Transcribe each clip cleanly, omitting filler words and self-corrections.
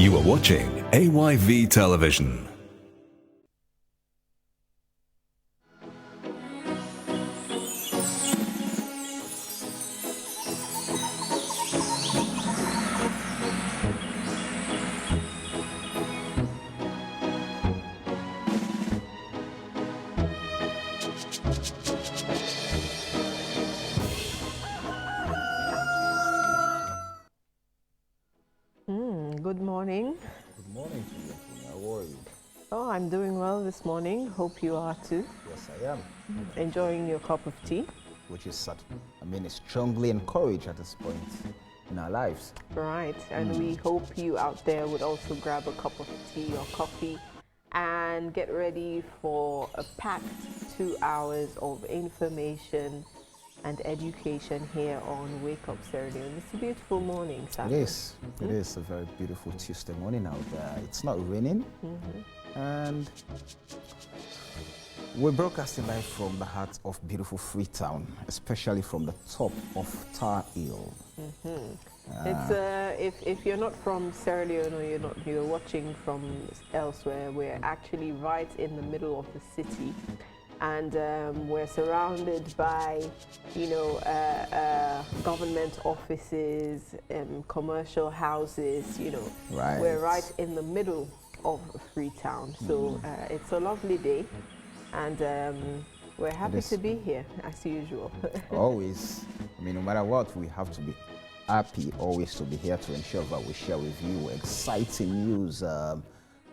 You are watching AYV Television. Good morning. Good morning to you, Antonia. How are you? Oh, I'm doing well this morning. Hope you are too. Yes, I am. Enjoying your cup of tea. Which is, strongly encouraged at this point in our lives. Right. And we hope you out there would also grab a cup of tea or coffee and get ready for a packed 2 hours of information and education here on Wake Up Sierra Leone. It's a beautiful morning, Sam. It is. It is a very beautiful Tuesday morning out there. It's not raining. And we're broadcasting live from the heart of beautiful Freetown, especially from the top of Tar Hill. It's if you're not from Sierra Leone or you're watching from elsewhere, we're actually right in the middle of the city, and we're surrounded by, government offices, commercial houses. Right. We're right in the middle of Freetown, so it's a lovely day, and we're happy to be here as usual. Always. No matter what, we have to be happy always to be here to ensure that we share with you exciting news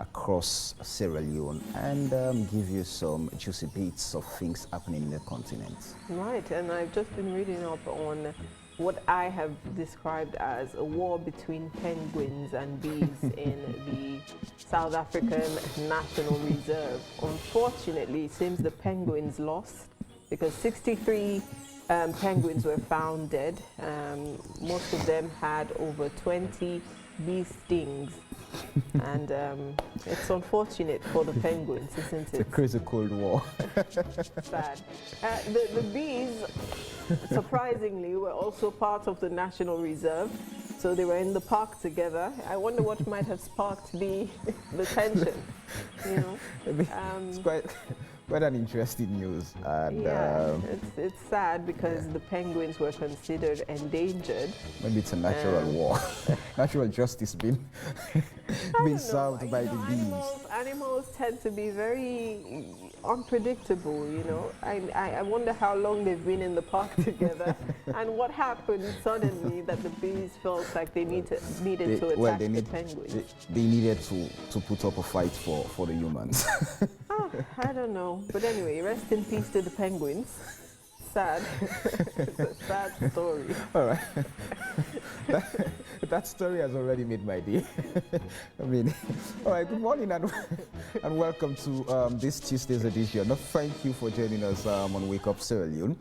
across Sierra Leone and give you some juicy bits of things happening in the continent. Right, and I've just been reading up on what I have described as a war between penguins and bees in the South African National Reserve. Unfortunately, it seems the penguins lost because 63 penguins were found dead. Most of them had over 20 bee stings. And it's unfortunate for the penguins, isn't it? It's a crazy Cold War. Sad. The bees, surprisingly, were also part of the National Reserve. So they were in the park together. I wonder what might have sparked the tension, It's quite an interesting news. And, it's sad because the penguins were considered endangered. Maybe it's a natural war. Natural justice being served by the bees. Animals tend to be very unpredictable, I wonder how long they've been in the park together and what happened suddenly that the bees felt like they needed to attack the penguins. They needed to put up a fight for the humans. I don't know. But anyway, rest in peace to the penguins. Sad. It's a sad story. All right. That story has already made my day. All right, good morning and welcome to this Tuesday's edition. Thank you for joining us on Wake Up Sierra Leone.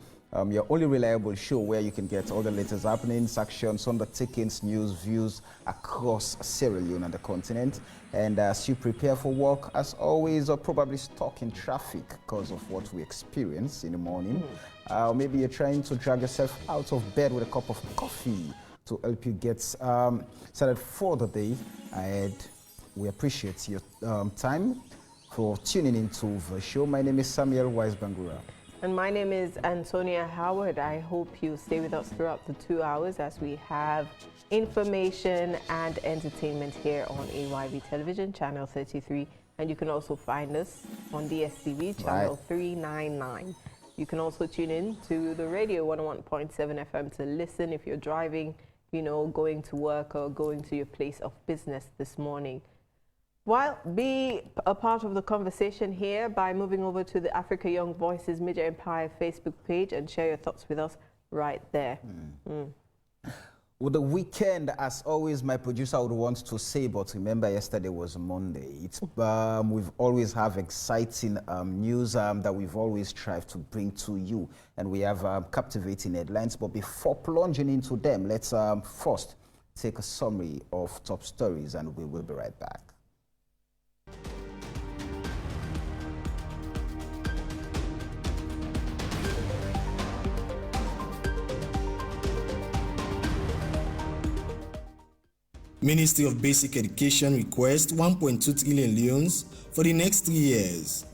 Your only reliable show where you can get all the latest happenings, actions, undertakings, news, views across Sierra Leone and the continent. And as you prepare for work, as always, or probably stuck in traffic because of what we experience in the morning, maybe you're trying to drag yourself out of bed with a cup of coffee to help you get started for the day ahead. We appreciate your time for tuning into the show. My name is Samuel Wise-Bangura. And my name is Antonia Howard. I hope you stay with us throughout the 2 hours as we have information and entertainment here on AYV Television, Channel 33. And you can also find us on DSTV, Channel 399. You can also tune in to the radio 101.7 FM to listen if you're driving, going to work or going to your place of business this morning. Well, be a part of the conversation here by moving over to the Africa Young Voices Media Empire Facebook page and share your thoughts with us right there. With the weekend, as always, my producer would want to say, but remember yesterday was Monday. It's we've always have exciting news that we've always tried to bring to you. And we have captivating headlines. But before plunging into them, let's first take a summary of top stories and we will be right back. Ministry of Basic Education requests 1.2 trillion loans for the next 3 years.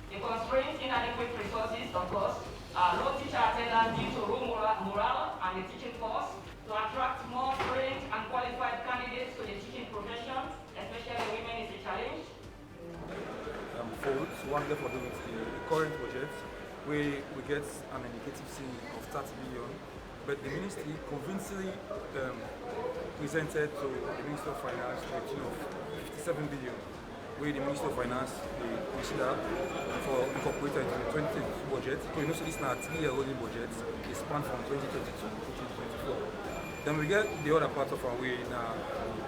The constraints, inadequate resources, of course, low teacher attendance due to low morale and the teaching force to attract more trained and qualified candidates to the teaching profession, especially women, is a challenge. One day for the current budget, we get an indicative ceiling of 30 billion, but the ministry convincingly presented to the Minister of Finance a tune of 57 billion, where the Minister of Finance consider for incorporated into the 2022 budget. So you know, so this is not a 3-year rolling budget, it spans from 2022 to 2024. Then we get the other part of our way in a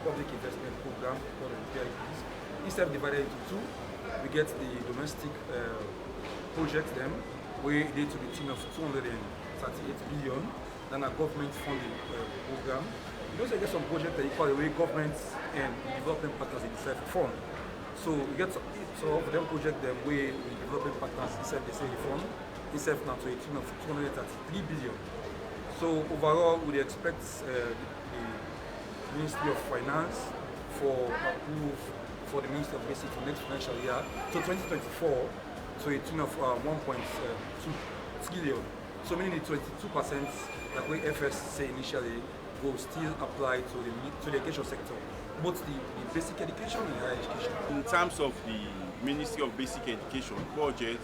public investment program called the PIPs. Instead of divided into two, we get the domestic projects them, where they to the tune of 238 billion, then a government funding program. You also get some projects that you call the way governments and development partners itself fund. So we get so for them project them where the development partners itself they say the fund itself now to a tune of 233 billion. So overall we expect the Ministry of Finance for approve for the Ministry of Basic for next financial year to 2024 to a tune of 1.2 trillion. So meaning the 22% that we FS say initially will still apply to the education sector, both the basic education and higher education. In terms of the Ministry of Basic Education budget,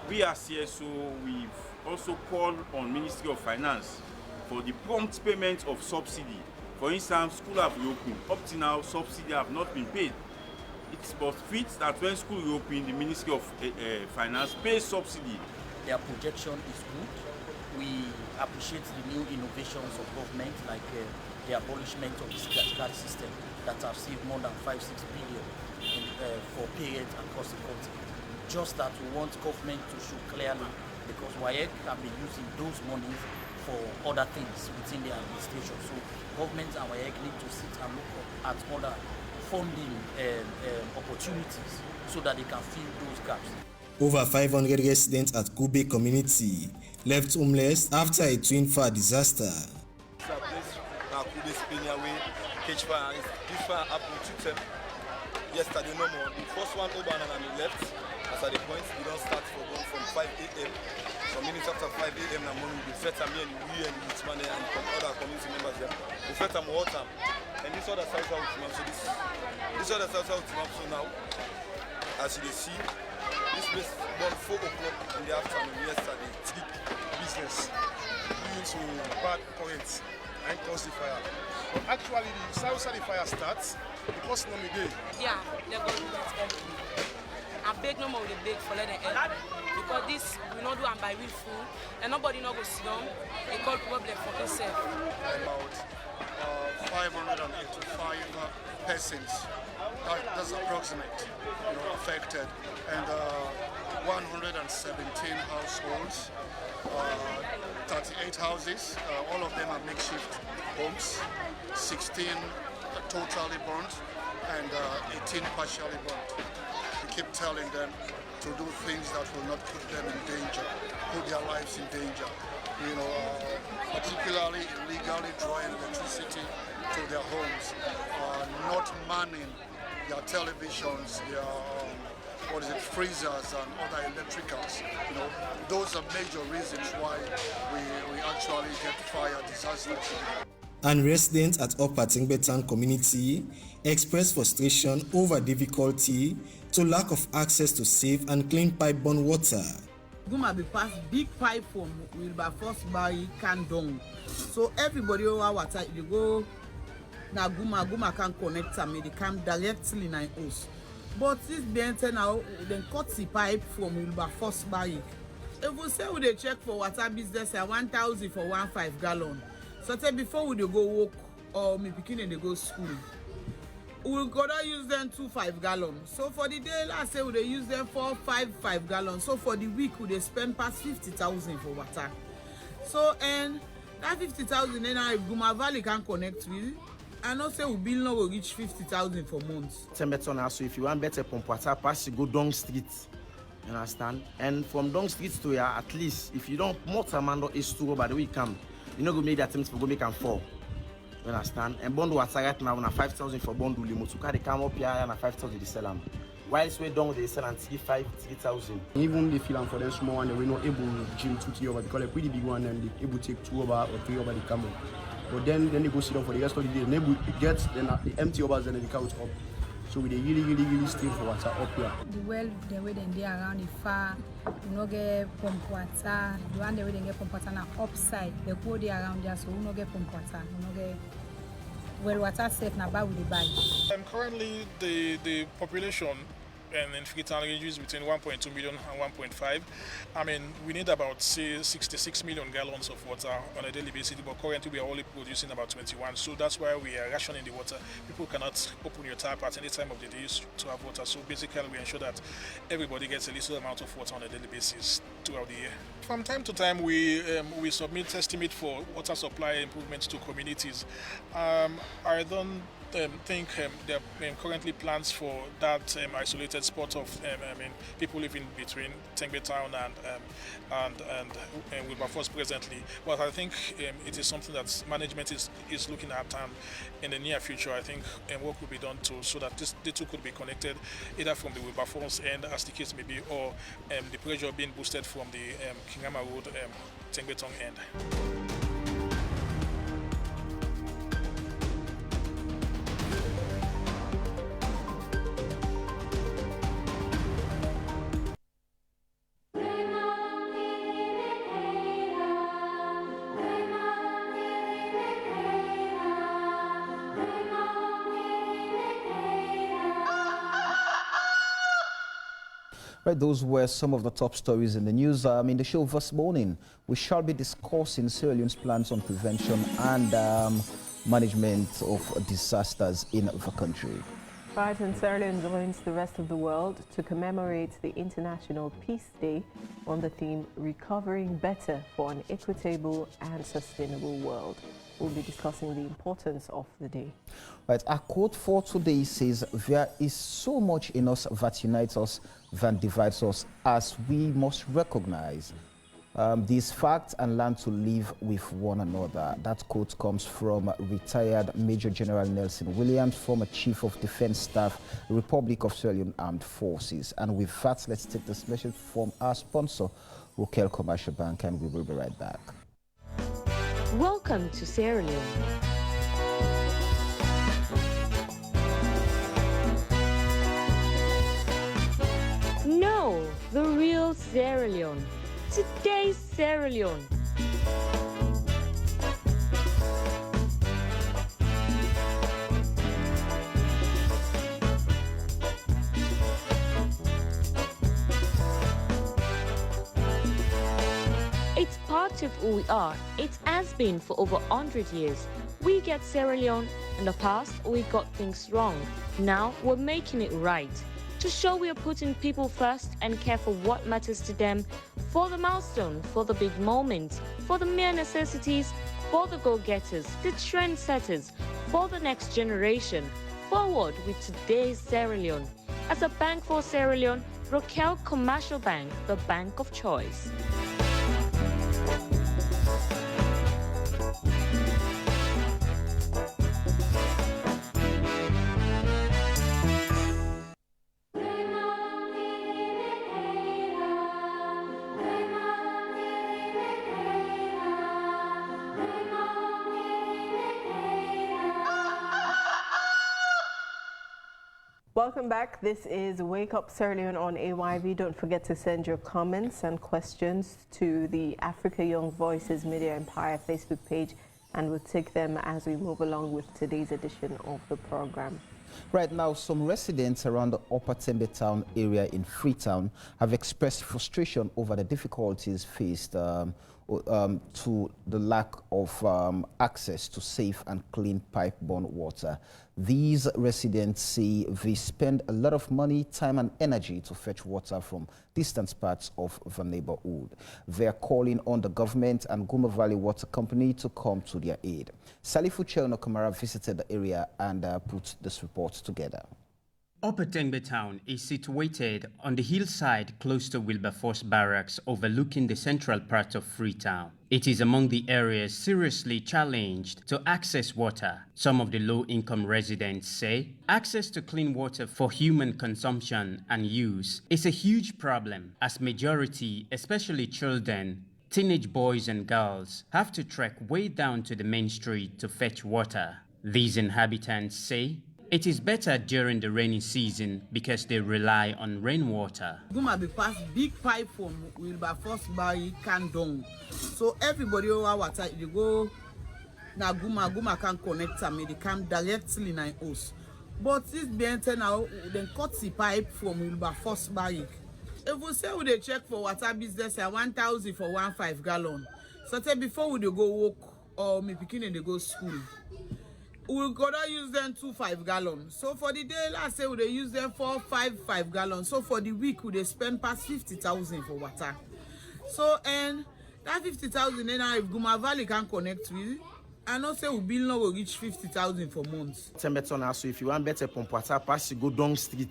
we as CSO, we've also called on Ministry of Finance for the prompt payment of subsidy. For instance, school have reopened. Up to now, subsidy have not been paid. It's but fit that when school reopen, the Ministry of Finance pays subsidy. Their projection is good. We appreciate the new innovations of government, like the abolishment of the scratch card system that have saved more than 5-6 billion for parents across the country. Just that we want government to show clearly, because WAEC have been using those monies for other things within the administration. So government and WAEC need to sit and look at other funding opportunities so that they can fill those gaps. Over 500 residents at Kube community left homeless after a twin fire disaster. Catch fire. This fire happened 2 times yesterday, no more. The first one over and we left. As at the point, we don't start for going from 5 a.m. Some minutes after 5 a.m. in the morning, we fed me and we and with money and some other community members there. We fed them all time. And this other South South team up. So this other South South team up. So now, as you see, this place born 4 o'clock in the afternoon yesterday. Thick business due to bad currents and cause the fire. But actually, the south side the fire starts because no day. Yeah, they're going to let everything. I beg no more with the beg for letting help. Because this we not do and by real food and nobody not go sit down. They call problem for themselves. About 585 persons. That's approximate, affected, and 117 households, 38 houses. All of them are makeshift homes. 16 totally burnt, and 18 partially burnt. We keep telling them to do things that will not put them in danger, put their lives in danger. Particularly illegally drawing electricity to their homes, not manning their televisions, their freezers and other electricals. Those are major reasons why we actually get fire disasters. And residents at Upper Tingbetan community expressed frustration over difficulty to lack of access to safe and clean pipe-borne water. Guma be pass big pipe from Wilberforce by Kandong. So everybody over water, you go now Guma can connect them, they come directly in us. But this being now, then cut the pipe from Wilberforce by. If we say we check for water business, 1,000 for 1.5 gallon. So before we go walk or me picking they go school, we gotta use them 2.5 gallons. So for the day, last say we use them 4.5 gallons. So for the week we spend past 50,000 for water. So and that 50,000 then if Guma Valley can connect with, and also we bill now will reach 50,000 for months. So if you want better pump water, pass you go down street. You understand? And from down street to here, at least if you don't more Tamando is to by the way come, you know go make the attempts for go make and fall. You understand? And bond water right now na 5,000 for bond limo. So they come up here na 5,000 they sell them. Whilst we down they sell and 3,000. Even they feel for them small one, they were not able to gym 2 over because like pretty big one and they able to take 2 over or 3 over the camel. But then they go sit down for the rest of the day. They able to get then the empty overs then they count up. So we really stay for water up here. The well the way they around the far, you know get pump water. The one the way they get pump water na upside. They go there around there so you no get pump water. You no get well water safe na buy with the buy. Currently the population in Freetown ranges between 1.2 million and 1.5. I mean, we need about say 66 million gallons of water on a daily basis, but currently we are only producing about 21. So that's why we are rationing the water. People cannot open your tap at any time of the day to have water. So basically, we ensure that everybody gets a little amount of water on a daily basis throughout the year. From time to time, we submit estimate for water supply improvements to communities. I don't think there are currently plans for that isolated spot of people living between Tengbe Town and Wilberforce presently. But I think it is something that management is looking at, and in the near future I think work will be done so that the two could be connected either from the Wilberforce end, as the case may be, or the pressure being boosted from the Kingama Road Tengbe Town end. Right, those were some of the top stories in the news. In the show this morning, we shall be discussing Sierra Leone's plans on prevention and management of disasters in the country. Right, and Sierra Leone joins the rest of the world to commemorate the International Peace Day on the theme Recovering Better for an Equitable and Sustainable World. We'll be discussing the importance of the day. Right, our quote for today says, "There is so much in us that unites us than divides us, as we must recognize these facts and learn to live with one another." That quote comes from retired Major General Nelson Williams, former Chief of Defense Staff, Republic of Sierra Leone Armed Forces. And with that, let's take this message from our sponsor, Rokel Commercial Bank, and we will be right back. Welcome to Sierra Leone. No, the real Sierra Leone. Today's Sierra Leone. It's part of who we are. It has been for over 100 years. We get Sierra Leone. In the past, we got things wrong. Now, we're making it right. To show we are putting people first and care for what matters to them, for the milestone, for the big moments, for the mere necessities, for the go-getters, the trendsetters, for the next generation. Forward with today's Sierra Leone. As a bank for Sierra Leone, Rokel Commercial Bank, the bank of choice. Welcome back. This is Wake Up Sierra Leone on AYV. Don't forget to send your comments and questions to the Africa Young Voices Media Empire Facebook page, and we'll take them as we move along with today's edition of the program. Right now, some residents around the Upper Tengbe Town area in Freetown have expressed frustration over the difficulties faced to the lack of access to safe and clean pipe-borne water. These residents say they spend a lot of money, time and energy to fetch water from distant parts of the neighborhood. They are calling on the government and Guma Valley Water Company to come to their aid. Salifu Cherno Kamara visited the area and put this report together. Upper Tengbe town is situated on the hillside close to Wilberforce Barracks overlooking the central part of Freetown. It is among the areas seriously challenged to access water. Some of the low-income residents say access to clean water for human consumption and use is a huge problem, as majority, especially children, teenage boys and girls, have to trek way down to the main street to fetch water. These inhabitants say it is better during the rainy season because they rely on rainwater. Guma be pass big pipe from Wilberforce by Kandong. So everybody over water, they go na Guma can connect them, they come directly in our house. But this being now, then cut the pipe from Wilberforce by. If we say we check for water business, 1,000 for 1.5 gallon. So before we go walk or me picking they go school. We'll gotta use them 2.5 gallons. So for the day, let's say we use them 4.5 gallons. So for the week, we spend past 50,000 for water. So and that 50,000 then if Guma Valley can connect with, I know say we bill now will reach 50,000 for months. So if you want better pump water, pass you go down street.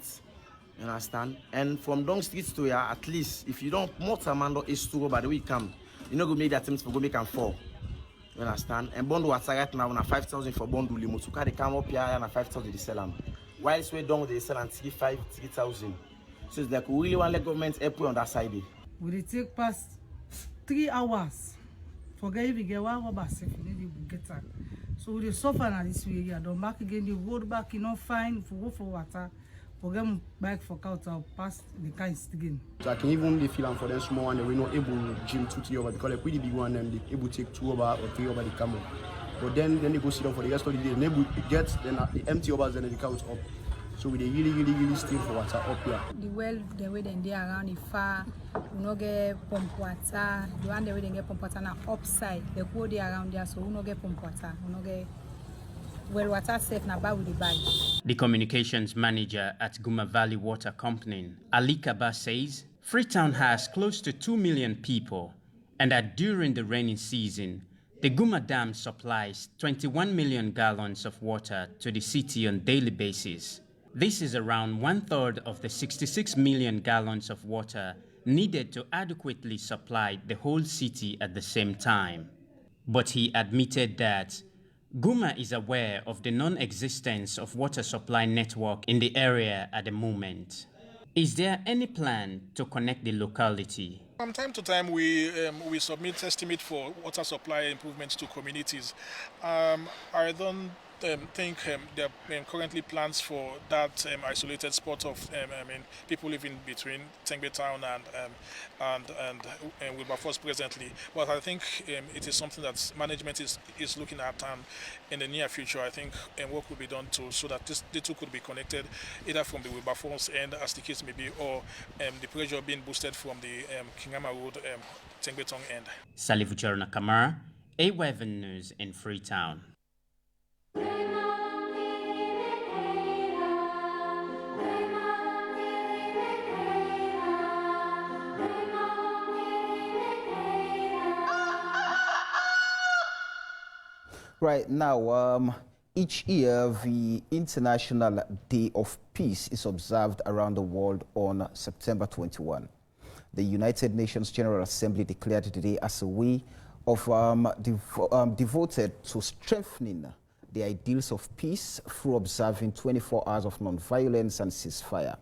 You understand? And from down street to here, at least if you don't motor man is to go by the way come, you know go make that attempts for go make and fall. You understand? And bond water right now na 5,000 for bond Leone. So they come up here and 5,000 they sell them. Whilst we down they sell and 3,000. So it's like we really want the government help on that side. We take past 3 hours. Forget if we get 1 hour safe, we get that. So we suffer na this way. Don't back again the road back, you know, fine if we go for water. We get back for out or pass the kinds again. So I can even be feeling for them small one, we're not able to gym 2-3 over because like pretty big one and they able to take 2 over or 3 over the camel. But then they go sit down for the rest of the day. They able to get then the empty overs and then the count up. So we really still for water up here. The well the way they around the far, we no get pump water. The one the way they get pump water na upside. The go there around there, so we no get pump water. We no get well water safe na buy with the buy. The communications manager at Guma Valley Water Company, Ali Kaba, says Freetown has close to 2 million people and that during the rainy season, the Guma Dam supplies 21 million gallons of water to the city on a daily basis. This is around 1/3 of the 66 million gallons of water needed to adequately supply the whole city at the same time. But he admitted that Guma is aware of the non-existence of water supply network in the area at the moment. Is there any plan to connect the locality? From time to time, we submit estimate for water supply improvements to communities. I don't think there are currently plans for that isolated spot of people living between Tengbe town and Wilberforce presently. But I think it is something that management is looking at, and in the near future, I think work will be done so that the two could be connected either from the Wilberforce end, as the case may be, or the pressure being boosted from the Kingama Road Tengbe town end. Salifu Charuna Kamara, AY7 News in Freetown. Right now, each year, the International Day of Peace is observed around the world on September 21. The United Nations General Assembly declared the day as a way of devoted to strengthening the ideals of peace through observing 24 hours of non-violence and ceasefire.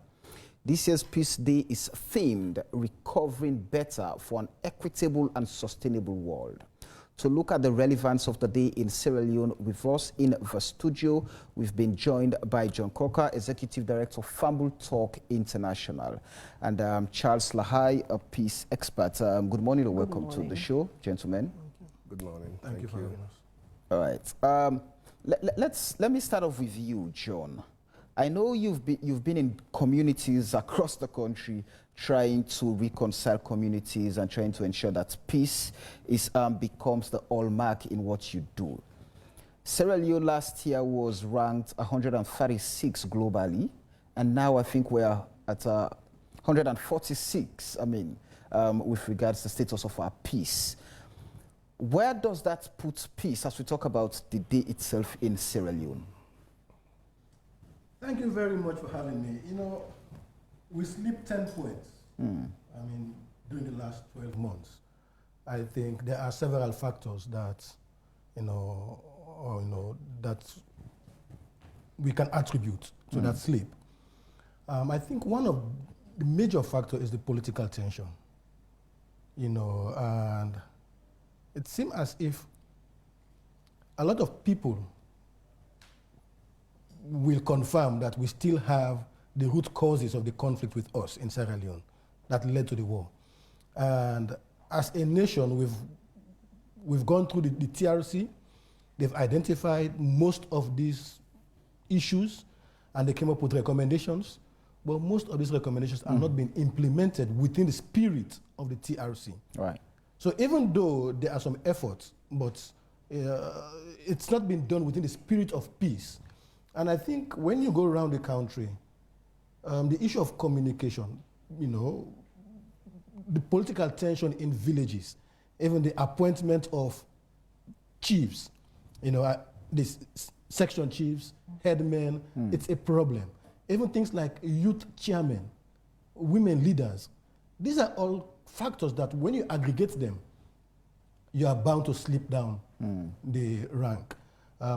This year's Peace Day is themed Recovering Better for an Equitable and Sustainable World. To look at the relevance of the day in Sierra Leone, with us in the studio, we've been joined by John Coker, Executive Director of Fambul Talk International, and Charles Lahai, a peace expert. Good morning and welcome to the show, gentlemen. Good morning. Thank you for having us. All right. Let me start off with you, John. I know you've been in communities across the country trying to reconcile communities and trying to ensure that peace becomes the hallmark in what you do. Sierra Leone last year was ranked 136 globally, and now I think we're at 146, with regards to the status of our peace. Where does that put peace as we talk about the day itself in Sierra Leone? Thank you very much for having me. You know, we slipped 10 points. I mean, during the last 12 months. I think there are several factors that, that we can attribute to that slip. I think one of the major factors is the political tension. And it seems as if a lot of people will confirm that we still have the root causes of the conflict with us in Sierra Leone that led to the war. And as a nation, we've gone through the TRC. They've identified most of these issues, and they came up with recommendations. But most of these recommendations are not being implemented within the spirit of the TRC. Right. So even though there are some efforts, but it's not been done within the spirit of peace. And I think when you go around the country, the issue of communication, the political tension in villages, even the appointment of chiefs, these section chiefs, headmen, it's a problem. Even things like youth chairmen, women leaders, these are all factors that when you aggregate them, you are bound to slip down the rank.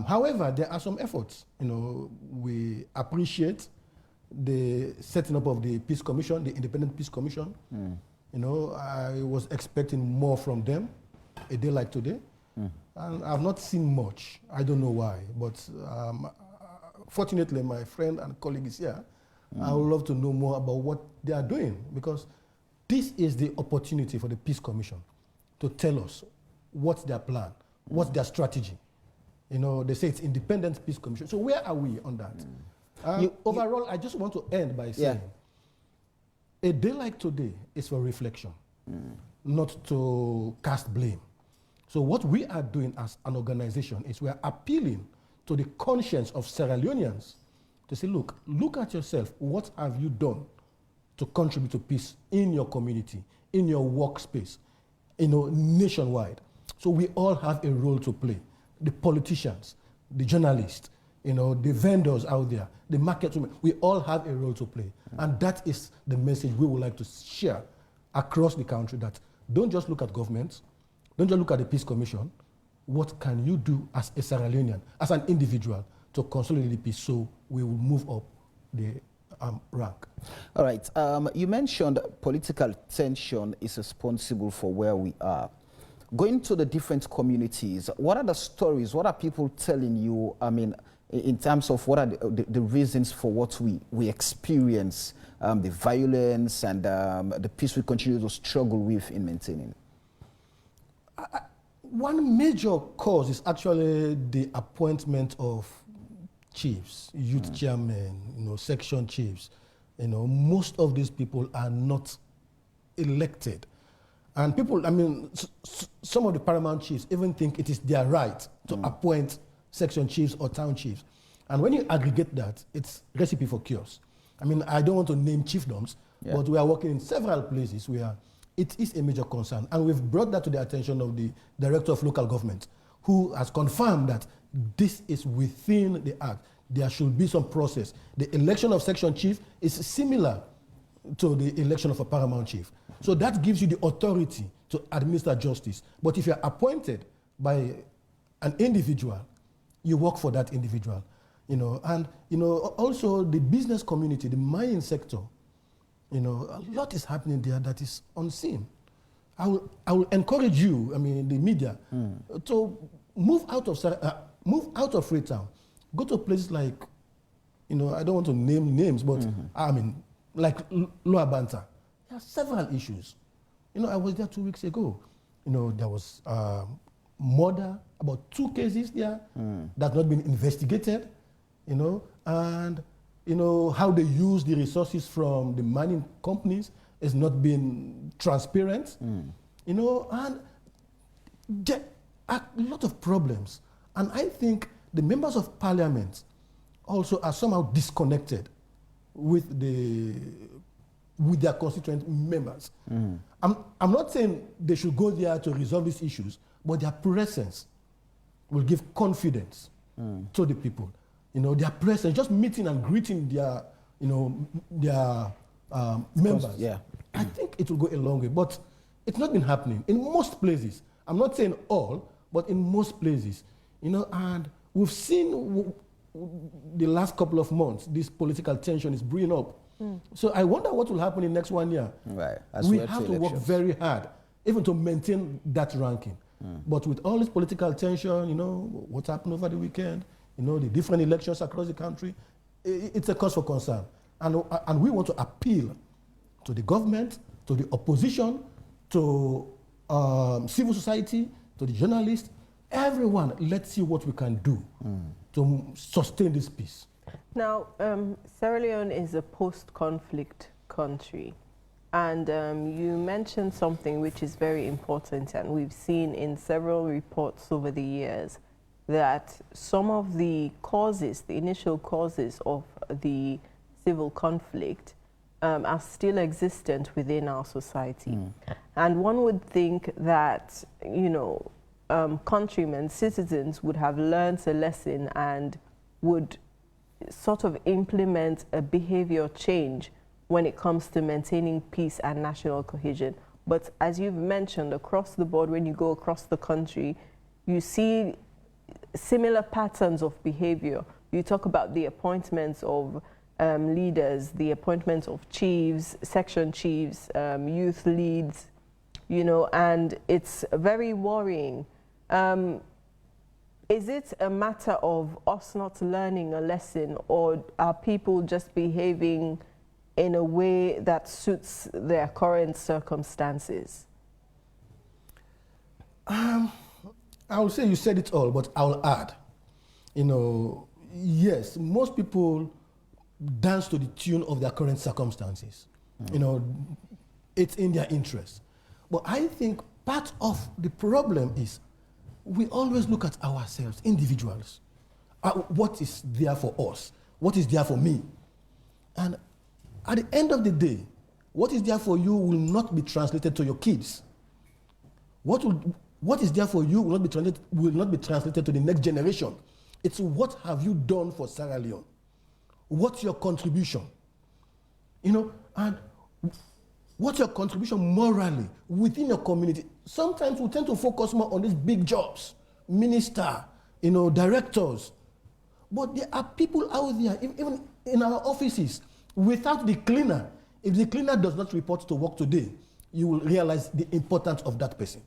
However, there are some efforts. We appreciate the setting up of the Peace Commission, the Independent Peace Commission. I was expecting more from them a day like today. And I've not seen much. I don't know why, but fortunately, my friend and colleague is here. I would love to know more about what they are doing, because this is the opportunity for the Peace Commission to tell us what's their plan, what's their strategy. They say it's Independent Peace Commission. So where are we on that? Overall, I just want to end by saying, a day like today is for reflection, not to cast blame. So what we are doing as an organization is we are appealing to the conscience of Sierra Leoneans to say, look at yourself. What have you done to contribute to peace in your community, in your workspace, nationwide? So we all have a role to play. The politicians, the journalists, the vendors out there, the market women, we all have a role to play. And that is the message we would like to share across the country, that don't just look at governments, don't just look at the Peace Commission. What can you do as a Sierra Leonean, as an individual, to consolidate the peace so we will move up the rank? All right. You mentioned political tension is responsible for where we are. Going to the different communities, what are the stories? What are people telling you, in terms of what are the reasons for what we experience, the violence and the peace we continue to struggle with in maintaining? One major cause is actually the appointment of chiefs, youth chairmen, section chiefs. Most of these people are not elected. And people, some of the paramount chiefs even think it is their right to appoint section chiefs or town chiefs. And when you aggregate that, it's recipe for chaos. I don't want to name chiefdoms, but we are working in several places where it is a major concern. And we've brought that to the attention of the Director of Local Government, who has confirmed that this is within the Act. There should be some process. The election of section chief is similar to the election of a paramount chief. So that gives you the authority to administer justice. But if you're appointed by an individual, you work for that individual. Also the business community, the mining sector, a lot is happening there that is unseen. I will encourage you, the media, to move out of Freetown, go to places like, I don't want to name names, but like Lower Banta. There are several issues. I was there 2 weeks ago. There was murder, about 2 cases there that not been investigated. And how they use the resources from the mining companies has not been transparent. And there are a lot of problems. And I think the members of parliament also are somehow disconnected with their constituent members. I'm not saying they should go there to resolve these issues, but their presence will give confidence to the people. you know, their presence, just meeting and greeting their, you know, their members. Yeah. I think it will go a long way, but it's not been happening in most places. I'm not saying all, but in most places, you know, and we've seen the last couple of months, this political tension is brewing up. So I wonder what will happen in the next 1 year. Right. We have to work very hard, even to maintain that ranking. But with all this political tension, you know, what happened over the weekend, you know, the different elections across the country, it's a cause for concern. And we want to appeal to the government, to the opposition, to civil society, to the journalists, everyone. Let's see what we can do to sustain this peace. Now, Sierra Leone is a post-conflict country, and you mentioned something which is very important, and we've seen in several reports over the years that some of the causes, the initial causes of the civil conflict are still existent within our society. And one would think that, you know, countrymen, citizens would have learned a lesson and would sort of implement a behavior change when it comes to maintaining peace and national cohesion. But as you've mentioned, across the board, when you go across the country, you see similar patterns of behavior. You talk about the appointments of leaders, the appointments of chiefs, section chiefs, youth leads, you know, and it's very worrying. Is it a matter of us not learning a lesson, or are people just behaving in a way that suits their current circumstances? I would say you said it all, but I'll add, you know, yes, most people dance to the tune of their current circumstances. You know, it's in their interest. But I think part of the problem is we always look at ourselves, individuals. What is there for us? What is there for me? And at the end of the day, what is there for you will not be translated to your kids. What is there for you will not be translated to the next generation. It's what have you done for Sierra Leone? What's your contribution? You know, and what's your contribution morally within your community? Sometimes we tend to focus more on these big jobs, minister, you know, directors. But there are people out there, even in our offices, without the cleaner. If the cleaner does not report to work today, you will realize the importance of that person.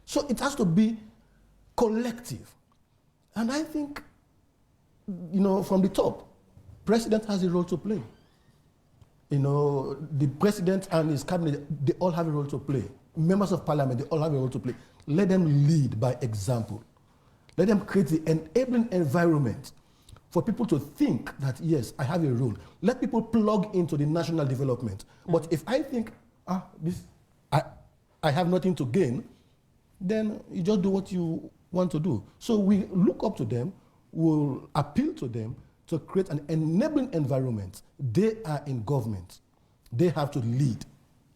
So it has to be collective. And I think, you know, from the top, president has a role to play. You know, the president and his cabinet, they all have a role to play. Members of parliament, they all have a role to play. Let them lead by example. Let them create the enabling environment for people to think that, yes, I have a role. Let people plug into the national development. But if I think, I have nothing to gain, then you just do what you want to do. So we look up to them, we'll appeal to them to create an enabling environment. They are in government. They have to lead,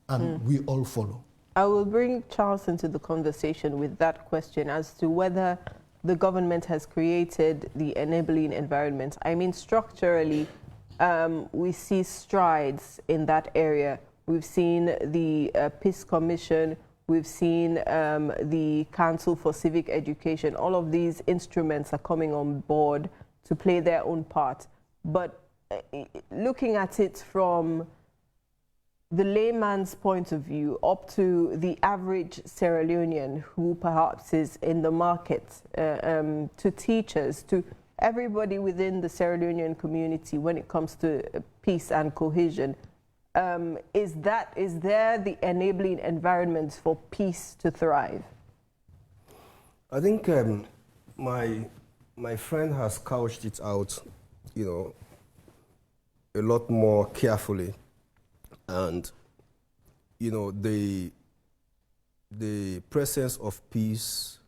and we all follow. I will bring Charles into the conversation with that question as to whether the government has created the enabling environment. I mean, structurally, we see strides in that area. We've seen the Peace Commission, we've seen the Council for Civic Education. All of these instruments are coming on board to play their own part. But looking at it from the layman's point of view up to the average Sierra Leonean who perhaps is in the market, to teachers, to everybody within the Sierra Leonean community when it comes to peace and cohesion, is there the enabling environment for peace to thrive? I think my friend has couched it out, you know, a lot more carefully. And, you know, the presence of peace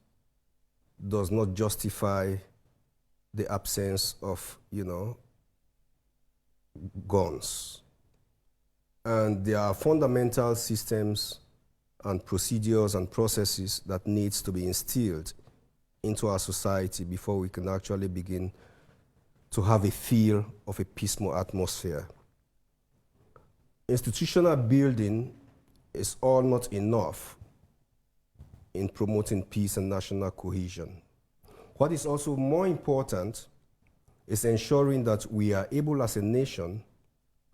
does not justify the absence of, you know, guns. And there are fundamental systems and procedures and processes that needs to be instilled into our society before we can actually begin to have a feel of a peaceful atmosphere. Institutional building is all not enough in promoting peace and national cohesion. What is also more important is ensuring that we are able as a nation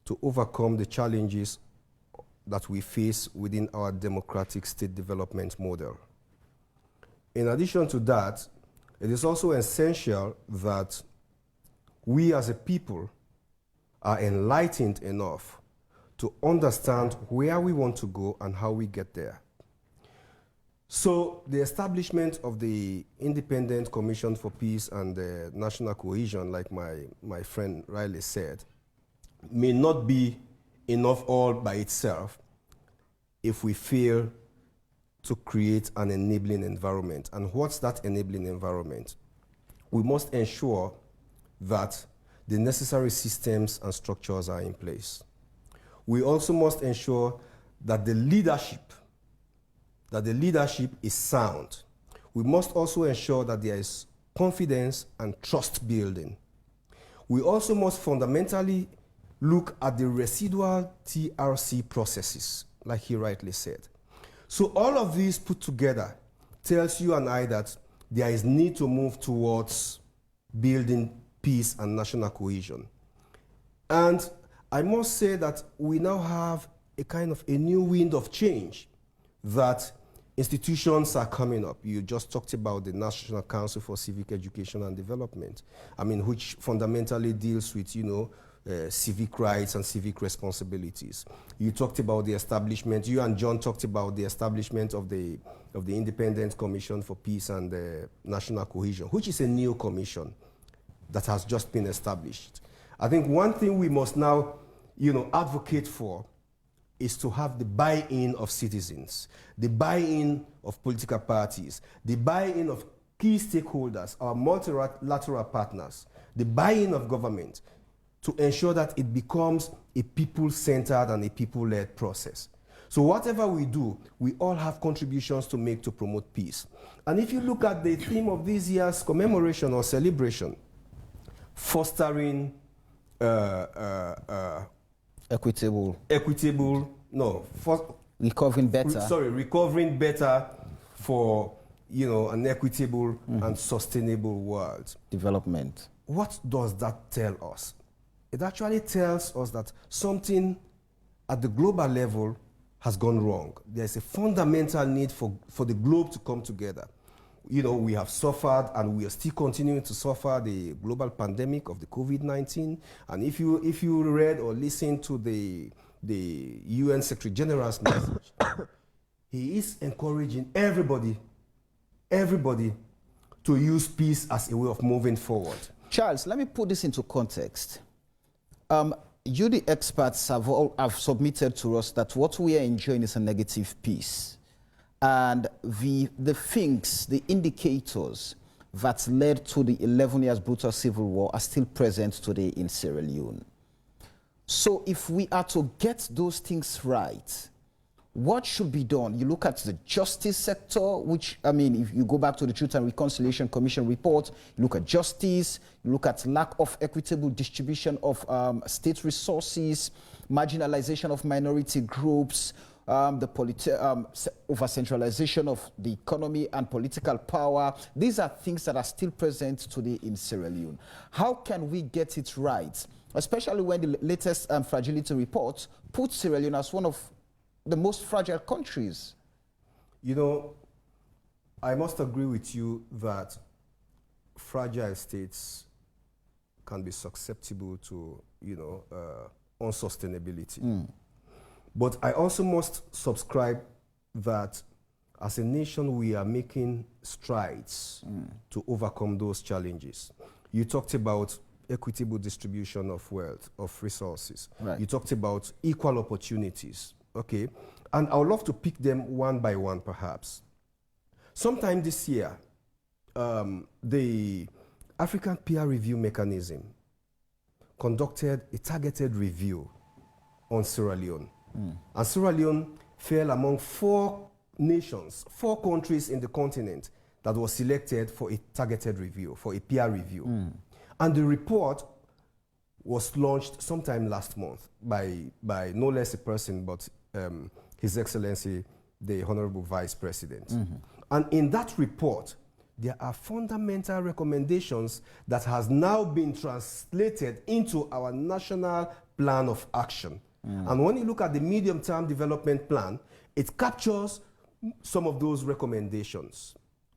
to overcome the challenges that we face within our democratic state development model. In addition to that, it is also essential that we as a people are enlightened enough to understand where we want to go and how we get there. So the establishment of the Independent Commission for Peace and National Cohesion, like my friend Riley said, may not be enough all by itself if we fail to create an enabling environment. And what's that enabling environment? We must ensure that the necessary systems and structures are in place. We also must ensure that the leadership is sound. We must also ensure that there is confidence and trust building. We also must fundamentally look at the residual TRC processes, like he rightly said. So all of these put together tells you and I that there is need to move towards building peace and national cohesion. And I must say that we now have a kind of a new wind of change, that institutions are coming up. You just talked about the National Council for Civic Education and Development, I mean, which fundamentally deals with, civic rights and civic responsibilities. You talked about the establishment, you and John talked about the establishment of the Independent Commission for Peace and National Cohesion, which is a new commission that has just been established. I think one thing we must now, advocate for is to have the buy-in of citizens, the buy-in of political parties, the buy-in of key stakeholders, our multilateral partners, the buy-in of government, to ensure that it becomes a people-centered and a people-led process. So whatever we do, we all have contributions to make to promote peace. And if you look at the theme of this year's commemoration or celebration, fostering recovering better. Recovering better for an equitable and sustainable world. Development. What does that tell us? It actually tells us that something at the global level has gone wrong. There's a fundamental need for the globe to come together. We have suffered and we are still continuing to suffer the global pandemic of the COVID-19. And if you read or listened to the UN Secretary General's message, he is encouraging everybody to use peace as a way of moving forward. Charles, let me put this into context. You, the experts, have submitted to us that what we are enjoying is a negative peace. And the things, the indicators that led to the 11 years brutal civil war are still present today in Sierra Leone. So if we are to get those things right, what should be done? You look at the justice sector, which, if you go back to the Truth and Reconciliation Commission report, you look at justice, you look at lack of equitable distribution of state resources, marginalization of minority groups, over-centralization of the economy and political power. These are things that are still present today in Sierra Leone. How can we get it right? Especially when the latest fragility report puts Sierra Leone as one of the most fragile countries. I must agree with you that fragile states can be susceptible to, unsustainability. But I also must subscribe that as a nation, we are making strides to overcome those challenges. You talked about equitable distribution of wealth, of resources. Right. You talked about equal opportunities, okay? And I would love to pick them one by one, perhaps. Sometime this year, the African Peer Review Mechanism conducted a targeted review on Sierra Leone. And Sierra Leone fell among 4 countries in the continent that was selected for a targeted review, for a peer review. And the report was launched sometime last month by no less a person but His Excellency, the Honorable Vice President. And in that report, there are fundamental recommendations that has now been translated into our national plan of action. And when you look at the medium-term development plan, it captures some of those recommendations.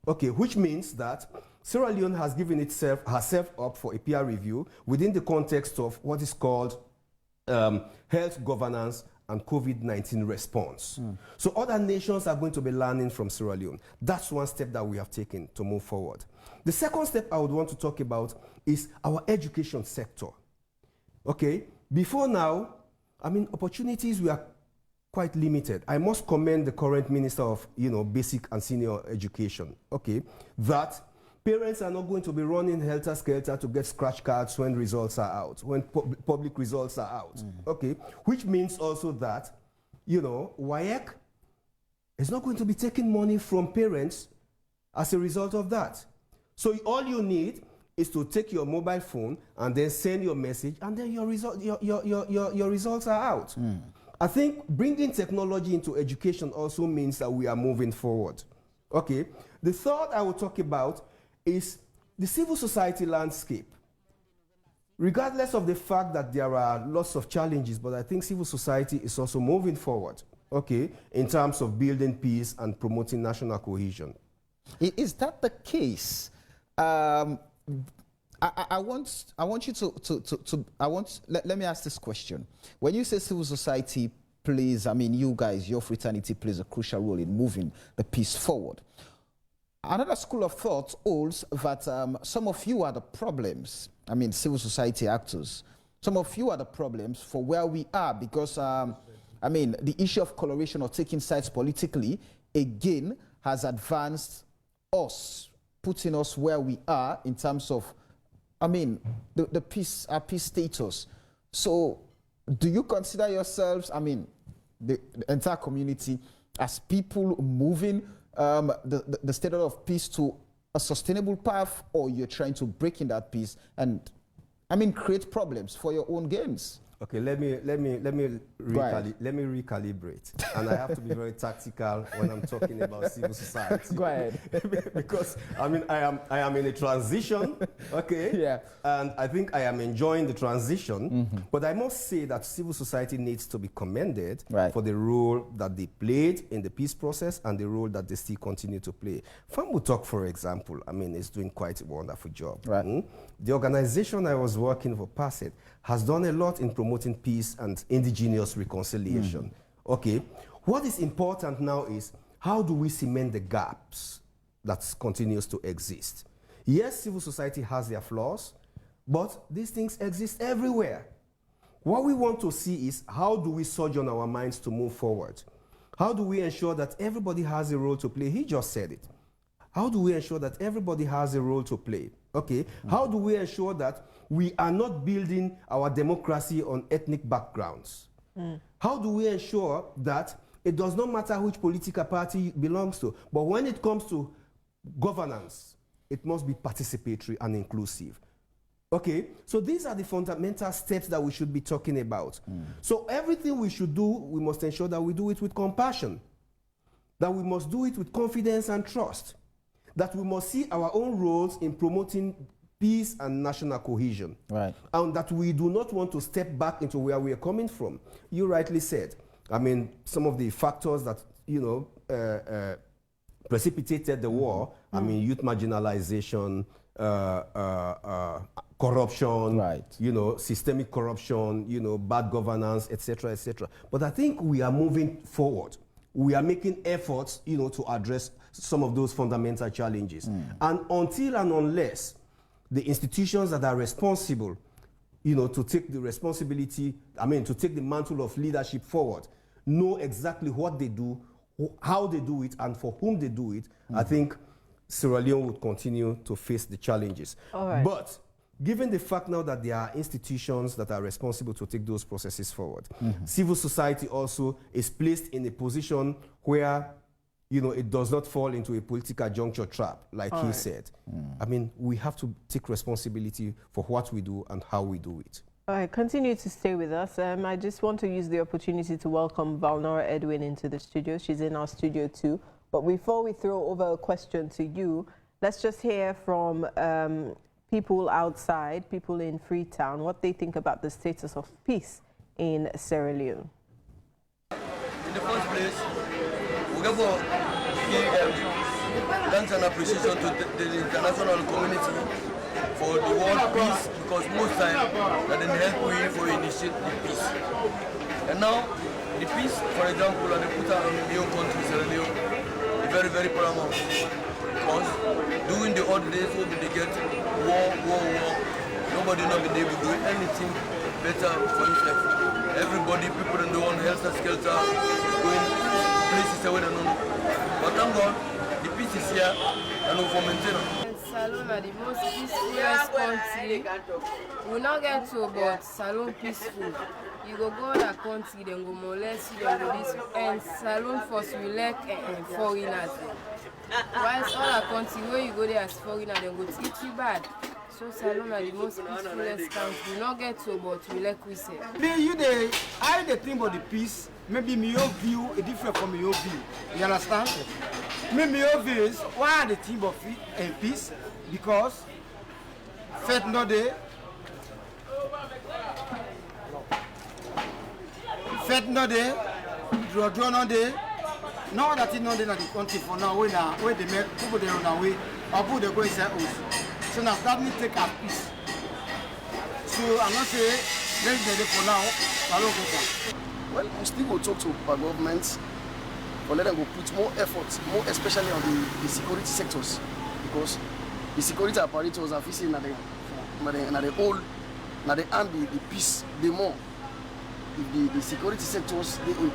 Okay, which means that Sierra Leone has given herself up for a peer review within the context of what is called health governance and COVID-19 response. So other nations are going to be learning from Sierra Leone. That's one step that we have taken to move forward. The second step I would want to talk about is our education sector. Okay, before now, I mean, opportunities were quite limited. I must commend the current Minister of, Basic and Senior Education, okay, that parents are not going to be running helter-skelter to get scratch cards when results are out, when public results are out, okay? Which means also that, WAEC is not going to be taking money from parents as a result of that. So all you need is to take your mobile phone and then send your message, and then your results are out. I think bringing technology into education also means that we are moving forward, okay? The third I will talk about is the civil society landscape. Regardless of the fact that there are lots of challenges, but I think civil society is also moving forward, okay, in terms of building peace and promoting national cohesion. Is that the case? I want you to let me ask this question. When you say civil society plays, I mean, you guys, your fraternity plays a crucial role in moving the peace forward. Another school of thought holds that some of you are the problems. I mean, civil society actors. Some of you are the problems for where we are because, I mean, the issue of coloration or taking sides politically, again, has advanced us, putting us where we are in terms of, I mean, the peace, our peace status. So, do you consider yourselves, I mean, the entire community, as people moving the state of peace to a sustainable path, or you're trying to break in that peace and, I mean, create problems for your own gains? Okay, let me recalibrate, and I have to be very tactical when I'm talking about civil society. Go ahead. Because I mean, I am in a transition, okay? Yeah. And I think I am enjoying the transition. But I must say that civil society needs to be commended for the role that they played in the peace process and the role that they still continue to play. Fambu Talk, for example, I mean, is doing quite a wonderful job. The organization I was working for, PASSET, has done a lot in promoting peace and indigenous reconciliation. Okay, what is important now is how do we cement the gaps that continues to exist? Yes, civil society has their flaws, but these things exist everywhere. What we want to see is how do we sojourn our minds to move forward? How do we ensure that everybody has a role to play? He just said it. How do we ensure that everybody has a role to play? Okay, how do we ensure that we are not building our democracy on ethnic backgrounds? How do we ensure that it does not matter which political party it belongs to, but when it comes to governance, it must be participatory and inclusive? Okay, so these are the fundamental steps that we should be talking about. So everything we should do, we must ensure that we do it with compassion, that we must do it with confidence and trust, that we must see our own roles in promoting peace and national cohesion. And that we do not want to step back into where we are coming from. You rightly said, I mean, some of the factors that, precipitated the war, I mean, youth marginalization, corruption, systemic corruption, bad governance, etc., etc. But I think we are moving forward. We are making efforts, to address some of those fundamental challenges. And until and unless the institutions that are responsible, to take the responsibility, to take the mantle of leadership forward, know exactly what they do, how they do it, and for whom they do it, I think Sierra Leone would continue to face the challenges. But given the fact now that there are institutions that are responsible to take those processes forward, civil society also is placed in a position where it does not fall into a political juncture trap, like he said. I mean, we have to take responsibility for what we do and how we do it. All right, continue to stay with us. I just want to use the opportunity to welcome Valnora Edwin into the studio. She's in our studio too. But before we throw over a question to you, let's just hear from people outside, people in Freetown, what they think about the status of peace in Sierra Leone. In the first place, we give thanks and appreciation to the international community for the world peace, because most time that they help we for initiate the peace. And now the peace, for example, that they put out in Leone country, Sierra Leone, is very, very paramount. Because during the old days when they get war, nobody not been able to do anything better for himself. Everybody, people in the one helter skelter, going places away and on. But thank God, the peace is here and we for maintain. Salon are the most peacefulest country. We not get to, but Salon peaceful. You go other country, then go molest you, then go this, and Salon first we like foreigners. Whilst other country where you go there as foreigner, then go treat you bad. So Salon are the most peacefulest country. We not get to, but we like we say. I the thing about the peace, maybe my view is different from your view. You understand? Maybe your view is why the thing of peace? Because fete no day, draw no day. No that is not in the country for now. Where they make people they run away, or people they go inside house. So now that means take our peace. So I'm not saying let's get it for now. I don't go. Well, we still go talk to our governments, but let them go put more effort, more especially on the security sectors, because the security apparatus are facing na the whole, na the and the peace, the more. If the security sectors, the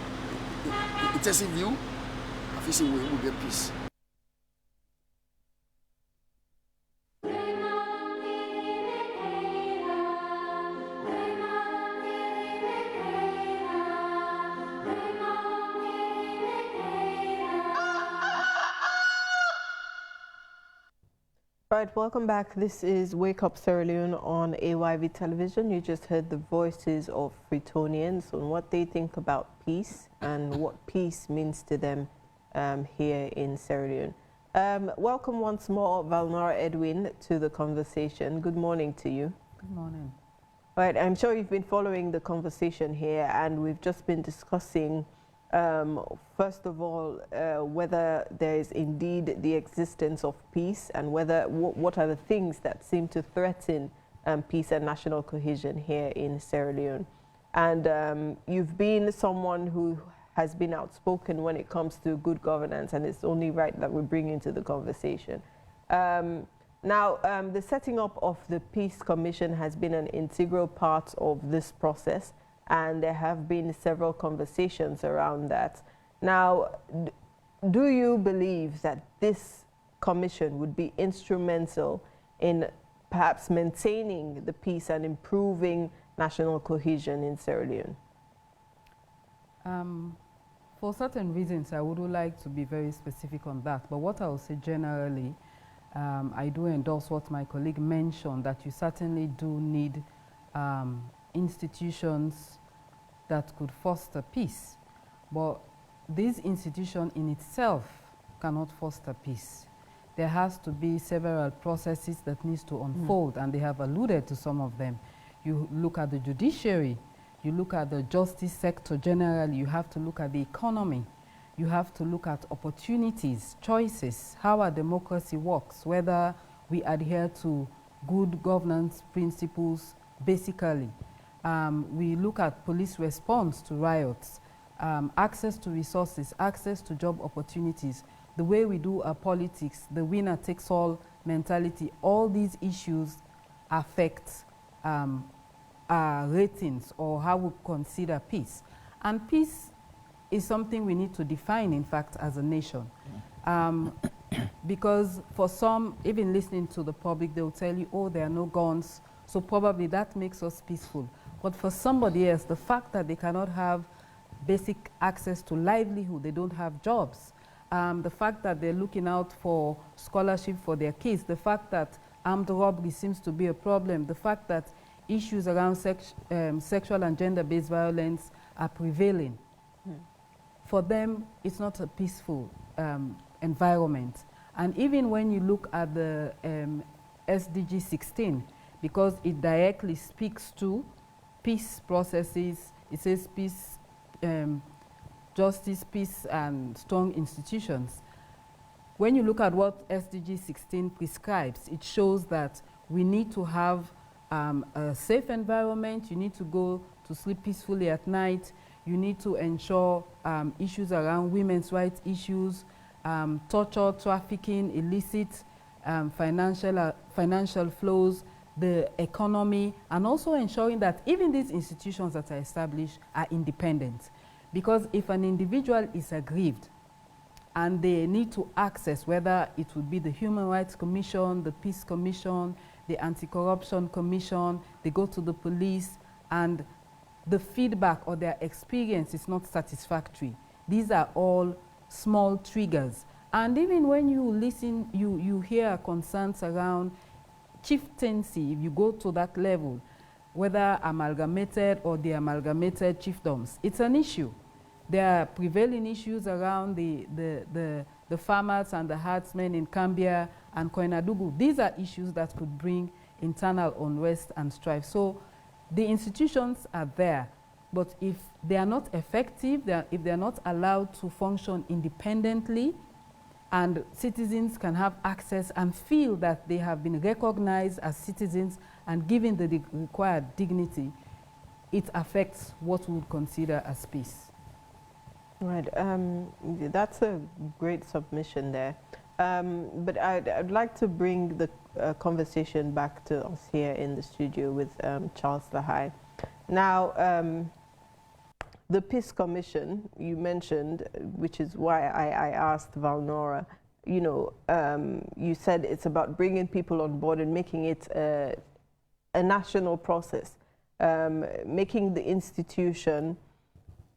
intensive view, I facing we will get peace. Right, welcome back. This is Wake Up Sierra Leone on AYV television. You just heard the voices of Freetonians on what they think about peace and what peace means to them here in Sierra Leone. Welcome once more, Valnora Edwin, to the conversation. Good morning to you. Good morning. Right, I'm sure you've been following the conversation here, and we've just been discussing first of all, whether there is indeed the existence of peace, and whether what are the things that seem to threaten peace and national cohesion here in Sierra Leone. And you've been someone who has been outspoken when it comes to good governance, and it's only right that we bring into the conversation. Now, the setting up of the Peace Commission has been an integral part of this process, and there have been several conversations around that. Now, do you believe that this commission would be instrumental in perhaps maintaining the peace and improving national cohesion in Sierra Leone? For certain reasons, I would like to be very specific on that. But what I will say generally, I do endorse what my colleague mentioned, that you certainly do need institutions that could foster peace. But this institution in itself cannot foster peace. There has to be several processes that needs to unfold, and they have alluded to some of them. You look at the judiciary, you look at the justice sector generally, you have to look at the economy, you have to look at opportunities, choices, how our democracy works, whether we adhere to good governance principles basically. We look at police response to riots, access to resources, access to job opportunities, the way we do our politics, the winner takes all mentality. All these issues affect our ratings or how we consider peace. And peace is something we need to define, in fact, as a nation. Because for some, even listening to the public, they will tell you, oh, there are no guns, so probably that makes us peaceful. But for somebody else, the fact that they cannot have basic access to livelihood, they don't have jobs, the fact that they're looking out for scholarship for their kids, the fact that armed robbery seems to be a problem, the fact that issues around sexual and gender-based violence are prevailing. For them, it's not a peaceful environment. And even when you look at the SDG 16, because it directly speaks to peace processes, it says peace, justice, peace, and strong institutions. When you look at what SDG 16 prescribes, it shows that we need to have a safe environment, you need to go to sleep peacefully at night, you need to ensure issues around women's rights issues, torture, trafficking, illicit financial flows, the economy, and also ensuring that even these institutions that are established are independent. Because if an individual is aggrieved and they need to access, whether it would be the Human Rights Commission, the Peace Commission, the Anti-Corruption Commission, they go to the police, and the feedback or their experience is not satisfactory. These are all small triggers. And even when you listen, you hear concerns around chieftaincy, if you go to that level, whether amalgamated or de-amalgamated chiefdoms, it's an issue. There are prevailing issues around the farmers and the herdsmen in Cambia and Koinadugu. These are issues that could bring internal unrest and strife. So the institutions are there, but if they are not effective, if they are not allowed to function independently, and citizens can have access and feel that they have been recognized as citizens and given the required dignity, it affects what we would consider as peace. Right, that's a great submission there. But I'd like to bring the conversation back to us here in the studio with Charles Lahai. Now, the Peace Commission you mentioned, which is why I asked Valnora, you know, you said it's about bringing people on board and making it a national process, making the institution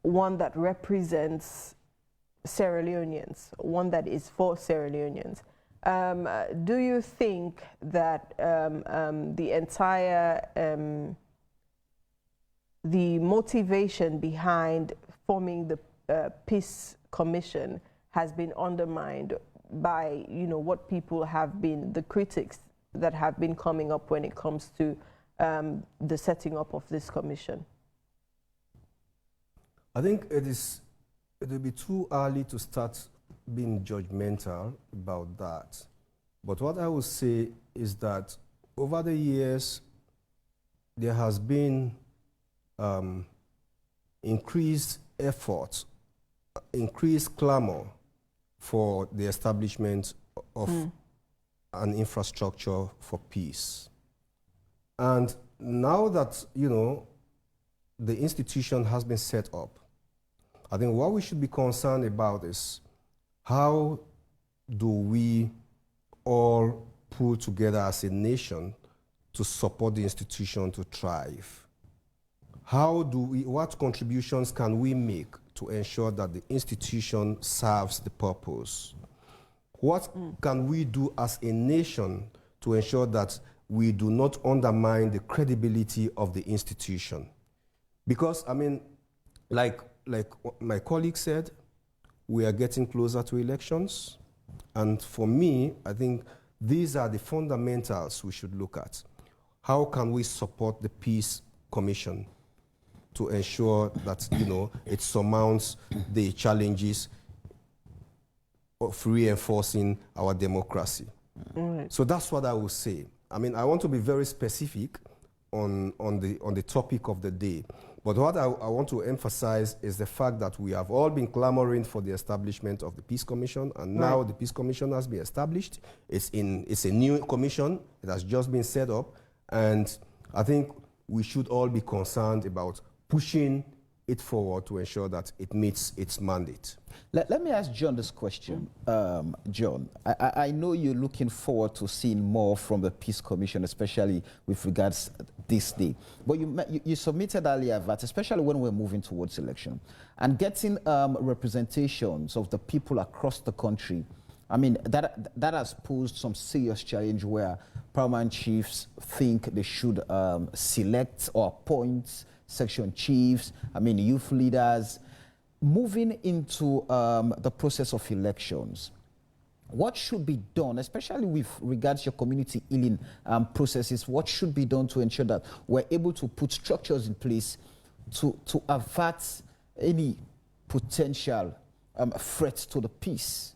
one that represents Sierra Leoneans, one that is for Sierra Leoneans. Do you think that the entire the motivation behind forming the Peace Commission has been undermined by, you know, what people have been, the critics that have been coming up when it comes to the setting up of this commission? I think it will be too early to start being judgmental about that. But what I would say is that over the years, there has been increased effort, increased clamor for the establishment of an infrastructure for peace. And now that, you know, the institution has been set up, I think what we should be concerned about is how do we all pull together as a nation to support the institution to thrive? How do we, what contributions can we make to ensure that the institution serves the purpose? What can we do as a nation to ensure that we do not undermine the credibility of the institution? Because, I mean, like my colleague said, we are getting closer to elections. And for me, I think these are the fundamentals we should look at. How can we support the Peace Commission to ensure that, you know, it surmounts the challenges of reinforcing our democracy? So that's what I would say. I mean, I want to be very specific on the topic of the day. But what I want to emphasize is the fact that we have all been clamoring for the establishment of the Peace Commission, and now the Peace Commission has been established. It's a new commission. It has just been set up. And I think we should all be concerned about pushing it forward to ensure that it meets its mandate. Let me ask John this question. John, I know you're looking forward to seeing more from the Peace Commission, especially with regards to this day. But you submitted earlier that, especially when we're moving towards election, and getting representations of the people across the country, I mean, that has posed some serious challenge where paramount chiefs think they should select or appoint section chiefs, I mean youth leaders. Moving into the process of elections, what should be done, especially with regards to your community healing processes, what should be done to ensure that we're able to put structures in place to avert any potential threats to the peace?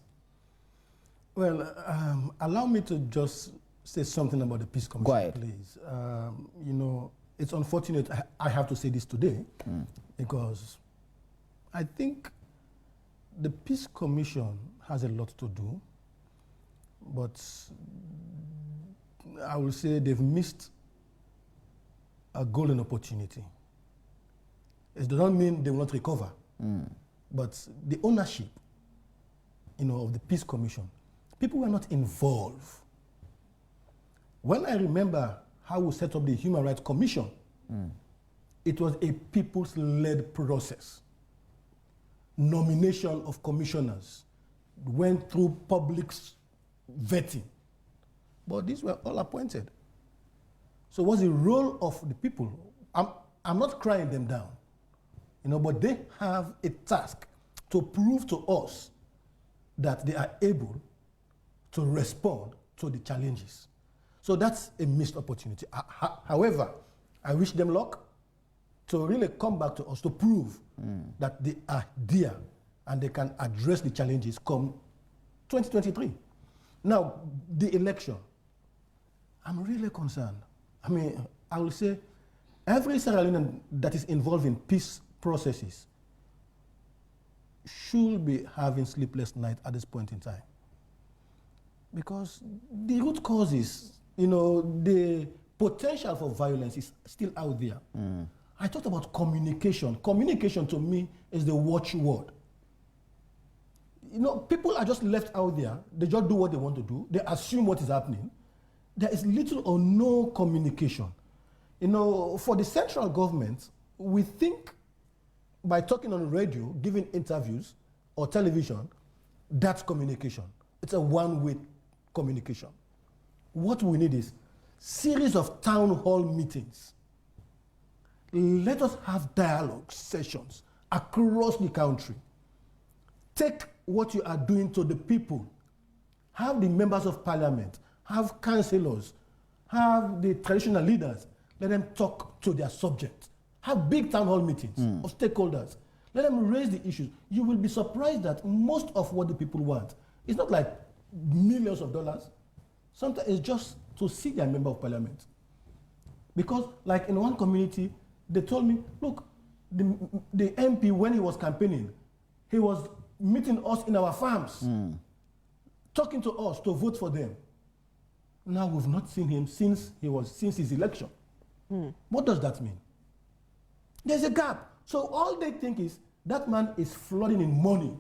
Well, allow me to just say something about the Peace Commission, Go ahead. please. You know, it's unfortunate I have to say this today because I think the Peace Commission has a lot to do, but I will say they've missed a golden opportunity. It does not mean they will not recover, but the ownership, you know, of the Peace Commission, people were not involved. When I remember how we set up the Human Rights Commission, it was a people's-led process. Nomination of commissioners went through public vetting, but these were all appointed. So what's the role of the people? I'm not crying them down, you know, but they have a task to prove to us that they are able to respond to the challenges. So that's a missed opportunity. However, I wish them luck to really come back to us to prove that they are there and they can address the challenges come 2023. Now, the election, I'm really concerned. I mean, I will say every Sierra Leonean that is involved in peace processes should be having sleepless nights at this point in time. Because the root causes, you know, the potential for violence is still out there. I talked about communication. Communication to me is the watchword. You know, people are just left out there. They just do what they want to do. They assume what is happening. There is little or no communication. You know, for the central government, we think by talking on radio, giving interviews or television, that's communication. It's a one-way communication. What we need is series of town hall meetings. Let us have dialogue sessions across the country. Take what you are doing to the people. Have the members of parliament, have councillors, have the traditional leaders. Let them talk to their subjects. Have big town hall meetings of stakeholders. Let them raise the issues. You will be surprised that most of what the people want is not like millions of dollars. Sometimes it's just to see their member of parliament. Because like in one community, they told me, look, the MP, when he was campaigning, he was meeting us in our farms, talking to us to vote for them. Now we've not seen him since his election. What does that mean? There's a gap. So all they think is that man is flooding in money,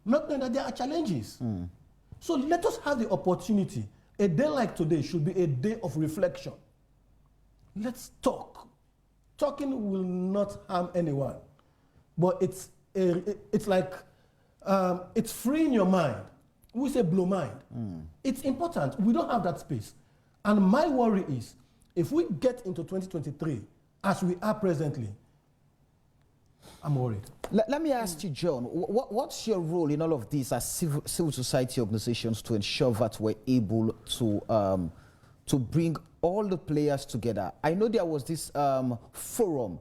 not knowing that there are challenges. So let us have the opportunity. A day like today should be a day of reflection. Let's talk. Talking will not harm anyone, but it's like it's freeing your mind. We say blow mind. It's important. We don't have that space. And my worry is, if we get into 2023, as we are presently, I'm worried. Let me ask you, John, what's your role in all of this as civil society organizations to ensure that we're able to bring all the players together? I know there was this forum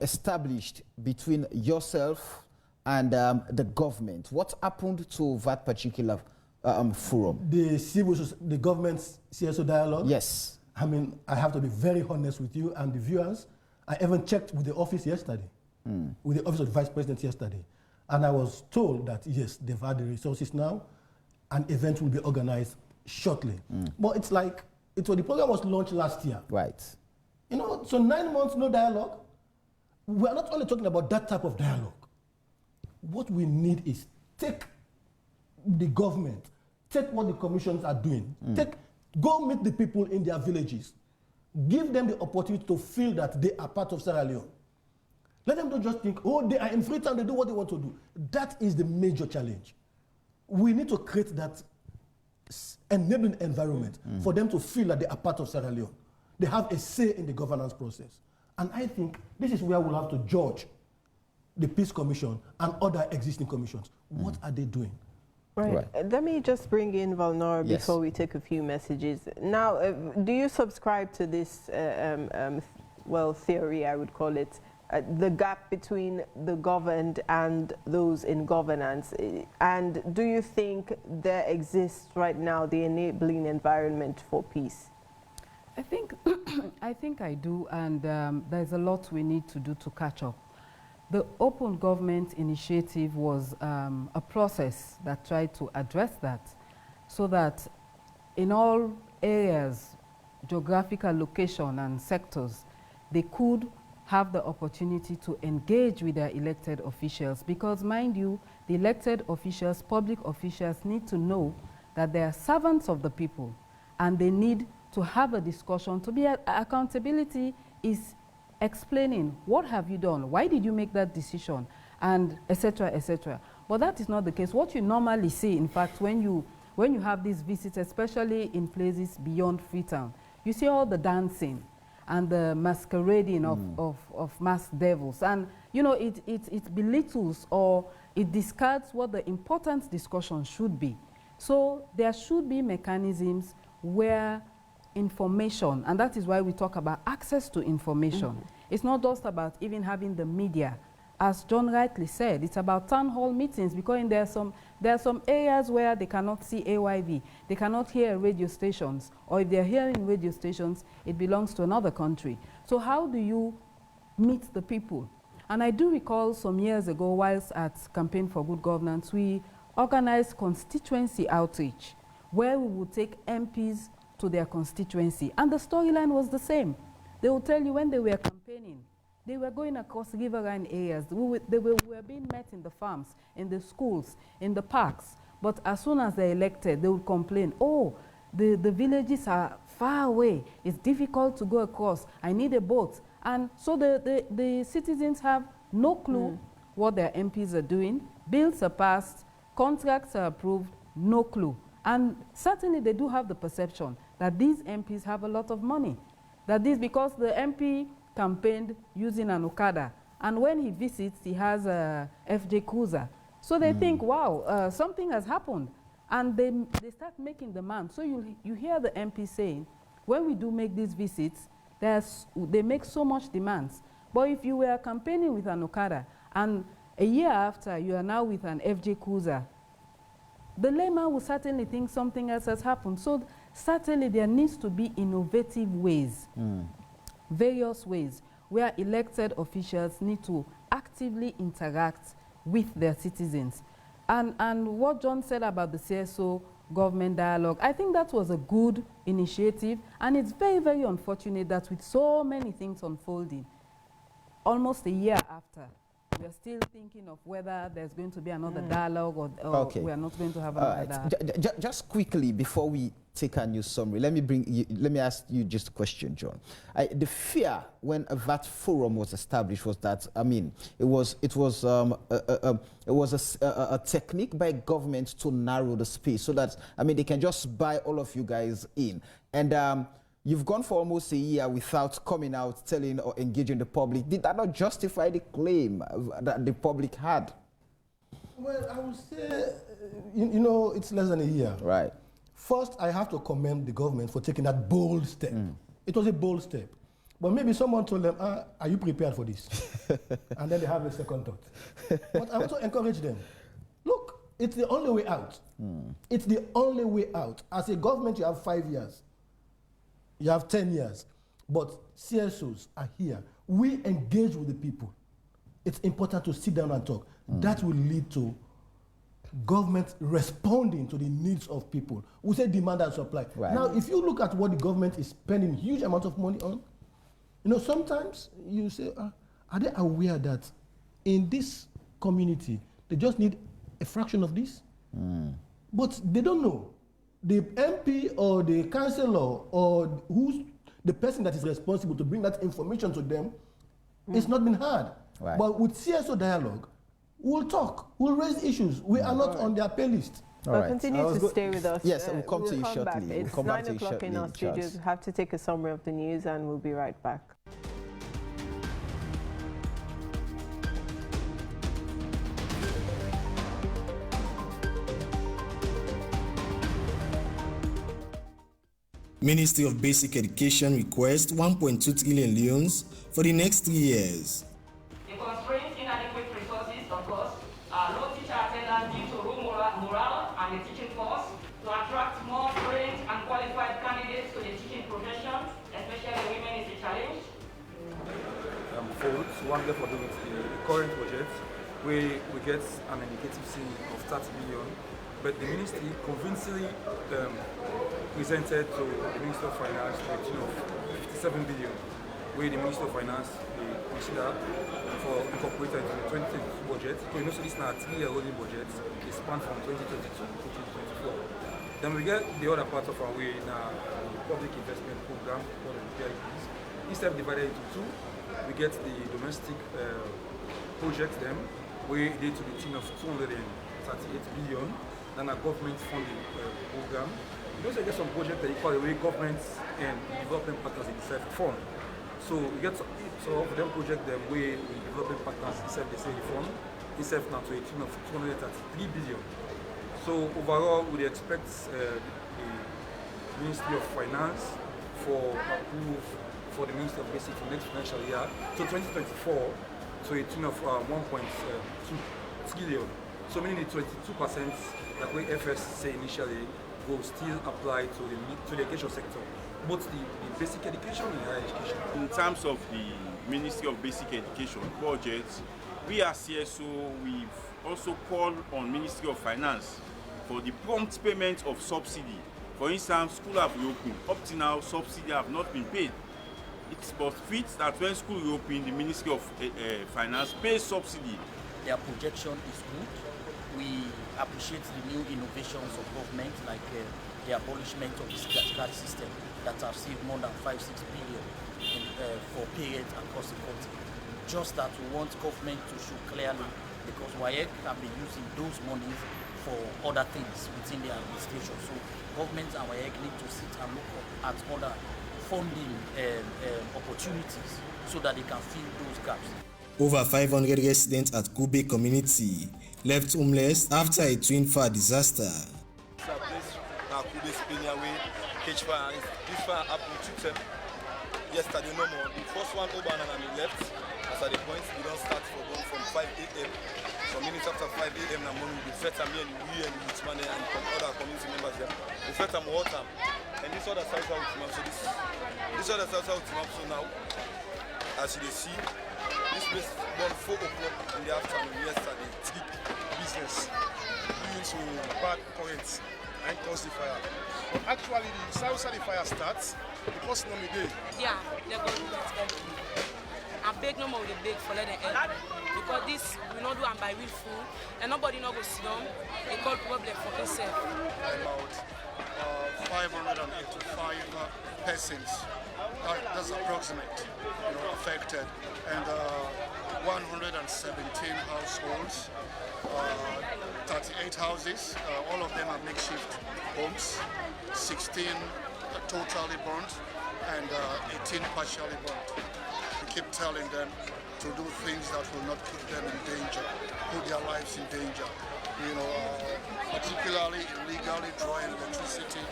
established between yourself and the government. What happened to that particular forum? The government's CSO dialogue? Yes. I mean, I have to be very honest with you and the viewers. I even checked with the office yesterday, with the office of the vice president yesterday. And I was told that, yes, they've had the resources now. An event will be organized shortly. But it's like, the program was launched last year. Right. You know, so 9 months, no dialogue. We're not only talking about that type of dialogue. What we need is take the government, take what the commissions are doing, go meet the people in their villages, give them the opportunity to feel that they are part of Sierra Leone. Let them not just think, oh, they are in Freetown, they do what they want to do. That is the major challenge. We need to create that enabling environment for them to feel that they are part of Sierra Leone. They have a say in the governance process. And I think this is where we'll have to judge the Peace Commission and other existing commissions. What are they doing? Right. Let me just bring in Valnor before we take a few messages. Now, do you subscribe to this, well, theory, I would call it, the gap between the governed and those in governance? And do you think there exists right now the enabling environment for peace? I think I do, and there's a lot we need to do to catch up. The Open Government Initiative was a process that tried to address that, so that in all areas, geographical location and sectors, they could have the opportunity to engage with their elected officials. Because mind you, the elected officials, public officials, need to know that they are servants of the people, and they need to have a discussion. To be accountability is explaining what have you done, why did you make that decision, and etc., etc. But that is not the case. What you normally see, in fact, when you have these visits, especially in places beyond Freetown, you see all the dancing and the masquerading of masked devils, and you know it belittles or it discards what the important discussion should be. So there should be mechanisms where information, and that is why we talk about access to information. It's not just about even having the media. As John rightly said, it's about town hall meetings, because there are some areas where they cannot see AYV, they cannot hear radio stations, or if they're hearing radio stations, it belongs to another country. So how do you meet the people? And I do recall some years ago, whilst at Campaign for Good Governance, we organized constituency outreach, where we would take MPs to their constituency. And the storyline was the same. They would tell you when they were campaigning, they were going across riverine areas. They were being met in the farms, in the schools, in the parks. But as soon as they're elected, they would complain, oh, the villages are far away. It's difficult to go across. I need a boat. And so the citizens have no clue what their MPs are doing. Bills are passed, contracts are approved, no clue. And certainly they do have the perception that these MPs have a lot of money. That this, because the MP campaigned using an Okada, and when he visits, he has a FJ Cruiser. So they think, wow, something has happened. And they start making demands. So you hear the MP saying, when we do make these visits, they make so much demands. But if you were campaigning with an Okada, and a year after, you are now with an FJ Cruiser, the layman will certainly think something else has happened. So certainly there needs to be innovative ways, various ways, where elected officials need to actively interact with their citizens. And what John said about the CSO government dialogue, I think that was a good initiative, and it's very, very unfortunate that with so many things unfolding, almost a year after, we're still thinking of whether there's going to be another dialogue or we are not going to have another dialogue. Just quickly, before we take a new summary, let me ask you just a question, John. The fear when a VAT forum was established was that, I mean, it was a technique by government to narrow the space so that, I mean, they can just buy all of you guys in. And you've gone for almost a year without coming out, telling or engaging the public. Did that not justify the claim that the public had? Well, I would say, you know, it's less than a year. Right. First, I have to commend the government for taking that bold step. It was a bold step. But maybe someone told them, are you prepared for this? And then they have a second thought. But I also encourage them. Look, it's the only way out. It's the only way out. As a government, you have 5 years. You have 10 years, but CSOs are here. We engage with the people. It's important to sit down and talk. That will lead to government responding to the needs of people. We say demand and supply. Right. Now, if you look at what the government is spending huge amounts of money on, you know, sometimes you say, are they aware that in this community, they just need a fraction of this? But they don't know. The MP or the councillor or who's the person that is responsible to bring that information to them, it's not been heard. Right. But with CSO dialogue, we'll talk, we'll raise issues. We are not on their pay list. Well, continue to stay with us. Yes, we'll come to you shortly. Back. It's 9 o'clock in our studios. We have to take a summary of the news and we'll be right back. Ministry of Basic Education requests 1.2 trillion leones for the next 3 years. The constraints, inadequate resources, of course, low teacher attendance due to low morale and the teaching force to attract more trained and qualified candidates to the teaching profession, especially women, is a challenge. Folds, one day for the current budget, we get an indicative ceiling of 30 billion, but the ministry convincingly presented to the Minister of Finance a tune of 57 billion, where the Minister of Finance consider for incorporated into the 2022 budget. So you know, so this is now a 3-year rolling budget. It spans from 2022 to 2024. Then we get the other part of our way in our public investment program, called the PIPs. Instead of divided into two, we get the domestic projects them, where they to the tune of 238 billion. Then a government funding program. We also get some projects that equal the way governments and development partners themselves fund. So we get so of them project them way with development partners itself they say the fund itself now to a tune of 233 billion. So overall we expect the Ministry of Finance for approve for the Ministry of Basic for next financial year to 2024 to a tune of 1.2 trillion. So meaning the 22% that way FS say initially will still apply to the education sector, both the basic education and higher education. In terms of the Ministry of Basic Education budget, we as CSO, we've also called on Ministry of Finance for the prompt payment of subsidy. For instance, school have reopened. Up to now, subsidy have not been paid. It's but fit that when school reopen, the Ministry of Finance pays subsidy. Their projection is good. We appreciate the new innovations of government, like the abolishment of the card system that have saved more than 5-6 billion for parents across the country. Just that we want government to show clearly, because WAEC have been using those monies for other things within the administration. So government and WAEC need to sit and look at other funding opportunities so that they can fill those gaps. Over 500 residents at Kube community left homeless after a twin fire disaster. This fire happened 2 times. Yesterday, no more. The first one, Oban and left. As at the point, we don't start from 5 a.m. Some minutes after 5 a.m. in the morning, we fed me and we and the man and other community members there. We fed them water. And this other side out to so this other side out to so now, as you see, this place born 4 o'clock in the afternoon yesterday. Deep business due to bad currents and cause the fire. But actually, the south side of the fire starts because no me day. Yeah, they're going to let them be. I beg no more with the beg for let them help. Because this we not do and by real food and nobody not go sit down. They call problem for themselves. About 585 persons. That's approximate, affected, and 117 households, 38 houses. All of them are makeshift homes. 16 totally burnt, and 18 partially burnt. We keep telling them to do things that will not put them in danger, put their lives in danger. Particularly illegally drawing electricity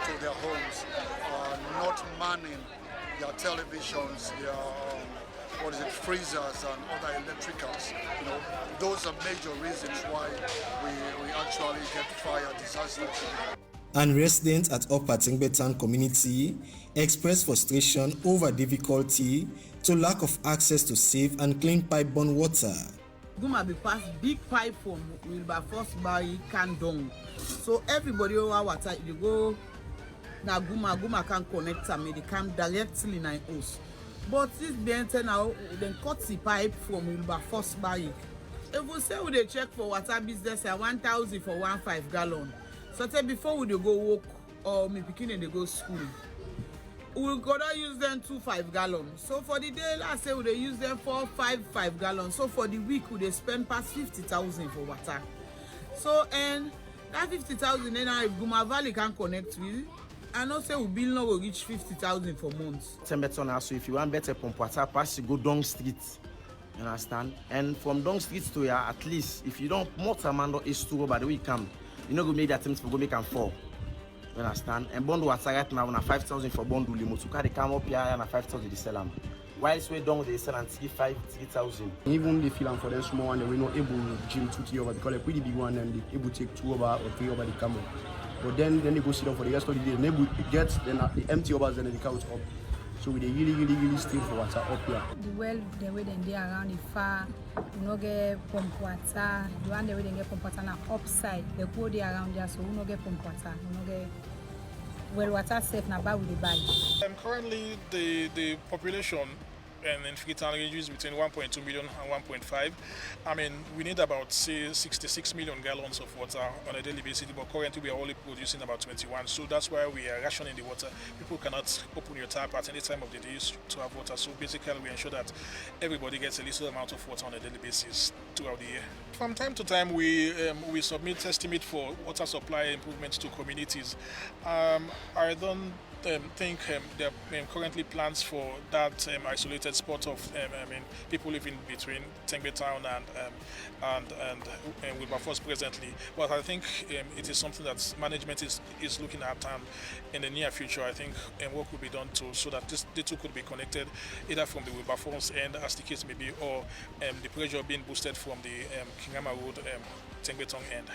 to their homes, not manning their televisions, their freezers and other electricals. Those are major reasons why we actually get fire disasters. And residents at Upper Tingbetan community expressed frustration over difficulty to lack of access to safe and clean pipe-borne water. Guma be pass big pipe from Wilberforce by Kandong. So everybody over water, you go na Guma can connect them, they come directly in our house. But this being now, then cut the pipe from Wilberforce by. If we say we check for water business at 1,000 for 1.5 gallon. So before we go work or me beginning they go school, we gotta use them 2.5 gallons. So for the day, last say we use them 4.5 gallons. So for the week we spend past 50,000 for water. So and That 50,000 naira, if Guma Valley can connect with, I know say we bill now will reach 50,000 for months. Tembeton also, if you want better pump water, pass you go down street. You understand? And from down street to here, at least, if you don't more Tamando is to over the way you come, you know go make the attempts for go make them fall. You understand? And bond water right now na 5,000 for bond limo. To carry come up here and 5,000 they sell them. Whilst we down they sell and 3,000. Even the film for them small and we're not able to gym 2 over because like pretty big one and they able to take 2 over or 3 over the camel. But then they go sit down for the rest of the day. They able to get then the empty overs and then the couch up. So we really still for water up here. The well the way they around the far, you know get pump water. The one the way they get pump water now upside. They go there around there so we no get pump water. We no get well water safe now buy with the bag. Currently the population and in Freetown ranges between 1.2 million and 1.5. I mean, we need about, say, 66 million gallons of water on a daily basis, but currently we are only producing about 21. So that's why we are rationing the water. People cannot open your tap at any time of the day to have water. So basically, we ensure that everybody gets a little amount of water on a daily basis throughout the year. From time to time, we submit estimate for water supply improvements to communities. I don't think there are currently plans for that isolated spot of people living between Tengbe Town and Wilberforce presently. But I think it is something that management is looking at, and in the near future, I think work will be done so that the two could be connected either from the Wilberforce end, as the case may be, or the pressure being boosted from the Kingama Road Tengbe Town end.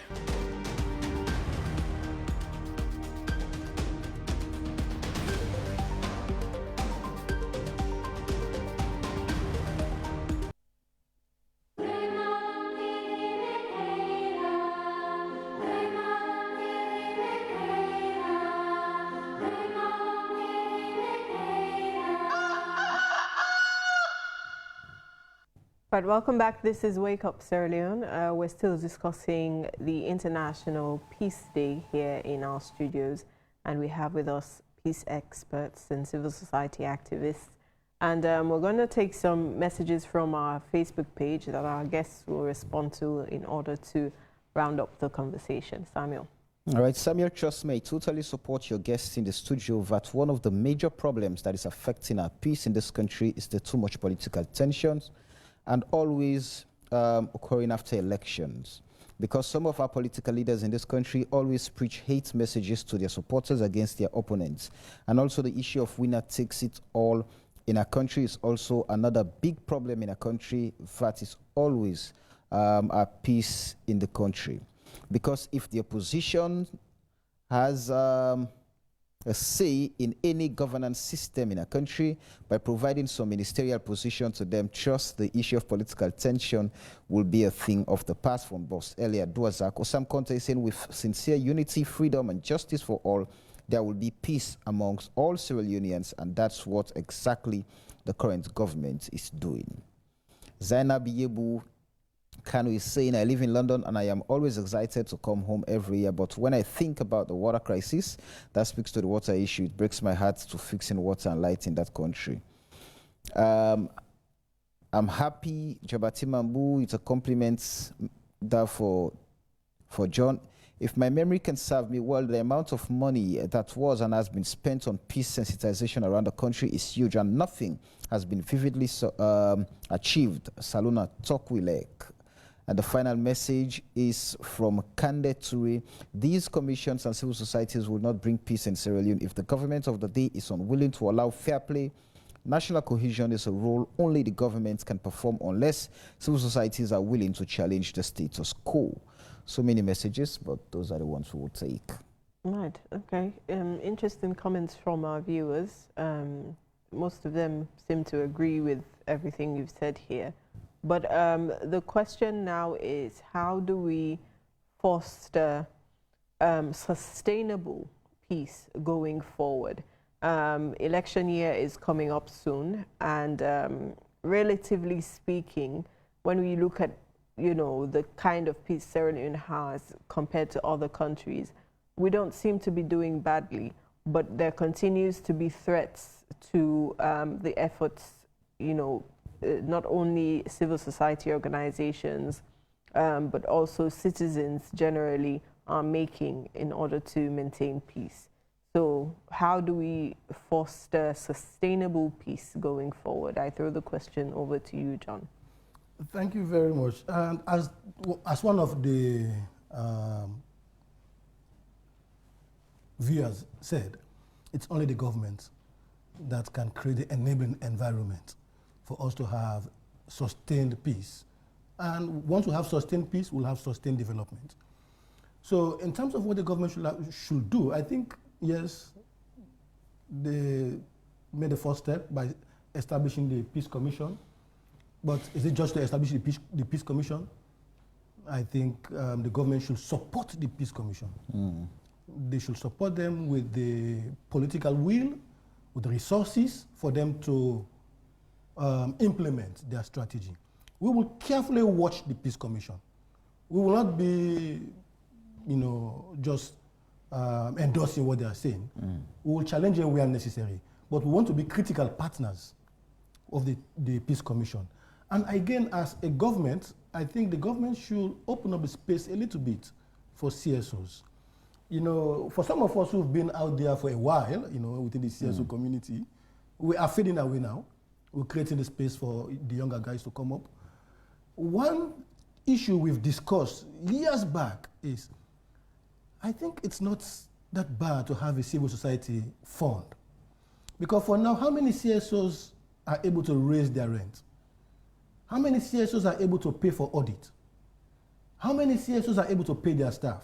Right, welcome back. This is Wake Up Sierra Leone. We're still discussing the International Peace Day here in our studios, and we have with us peace experts and civil society activists. And we're going to take some messages from our Facebook page that our guests will respond to in order to round up the conversation. Samuel. All right, Samuel, trust me, I totally support your guests in the studio that one of the major problems that is affecting our peace in this country is the too much political tensions and always occurring after elections. Because some of our political leaders in this country always preach hate messages to their supporters against their opponents. And also the issue of winner takes it all in our country is also another big problem in our country that is always our peace in the country. Because if the opposition has a say in any governance system in a country by providing some ministerial position to them, trust the issue of political tension will be a thing of the past. From Boss earlier, Duazak, or some context saying with sincere unity, freedom, and justice for all, there will be peace amongst all Sierra Leoneans, and that's what exactly the current government is doing. Zainab Yebu Kanu is saying, I live in London and I am always excited to come home every year. But when I think about the water crisis, that speaks to the water issue. It breaks my heart to fixing water and light in that country. I'm happy, Jabati Mambu, it's a compliment that for John. If my memory can serve me well, the amount of money that was and has been spent on peace sensitization around the country is huge, and nothing has been vividly achieved. Saluna Tokwilek. And the final message is from Kande Ture. These commissions and civil societies will not bring peace in Sierra Leone if the government of the day is unwilling to allow fair play. National cohesion is a role only the government can perform unless civil societies are willing to challenge the status quo. So many messages, but those are the ones we will take. Right, okay. Interesting comments from our viewers. Most of them seem to agree with everything you've said here. But the question now is, how do we foster sustainable peace going forward? Election year is coming up soon, and relatively speaking, when we look at the kind of peace Sierra Leone has compared to other countries, we don't seem to be doing badly, but there continues to be threats to the efforts, not only civil society organizations, but also citizens generally are making in order to maintain peace. So how do we foster sustainable peace going forward? I throw the question over to you, John. Thank you very much. And as one of the viewers said, it's only the government that can create the enabling environment for us to have sustained peace. And once we have sustained peace, we'll have sustained development. So in terms of what the government should do, I think, yes, they made the first step by establishing the Peace Commission. But is it just to establish the Peace Commission? I think the government should support the Peace Commission. They should support them with the political will, with the resources for them to implement their strategy. We will carefully watch the Peace Commission. We will not be, just endorsing what they are saying. We will challenge them where necessary. But we want to be critical partners of the Peace Commission. And again, as a government, I think the government should open up the space a little bit for CSOs. For some of us who've been out there for a while, within the CSO community, we are fading away now. We're creating the space for the younger guys to come up. One issue we've discussed years back is, I think it's not that bad to have a civil society fund. Because for now, how many CSOs are able to raise their rent? How many CSOs are able to pay for audit? How many CSOs are able to pay their staff?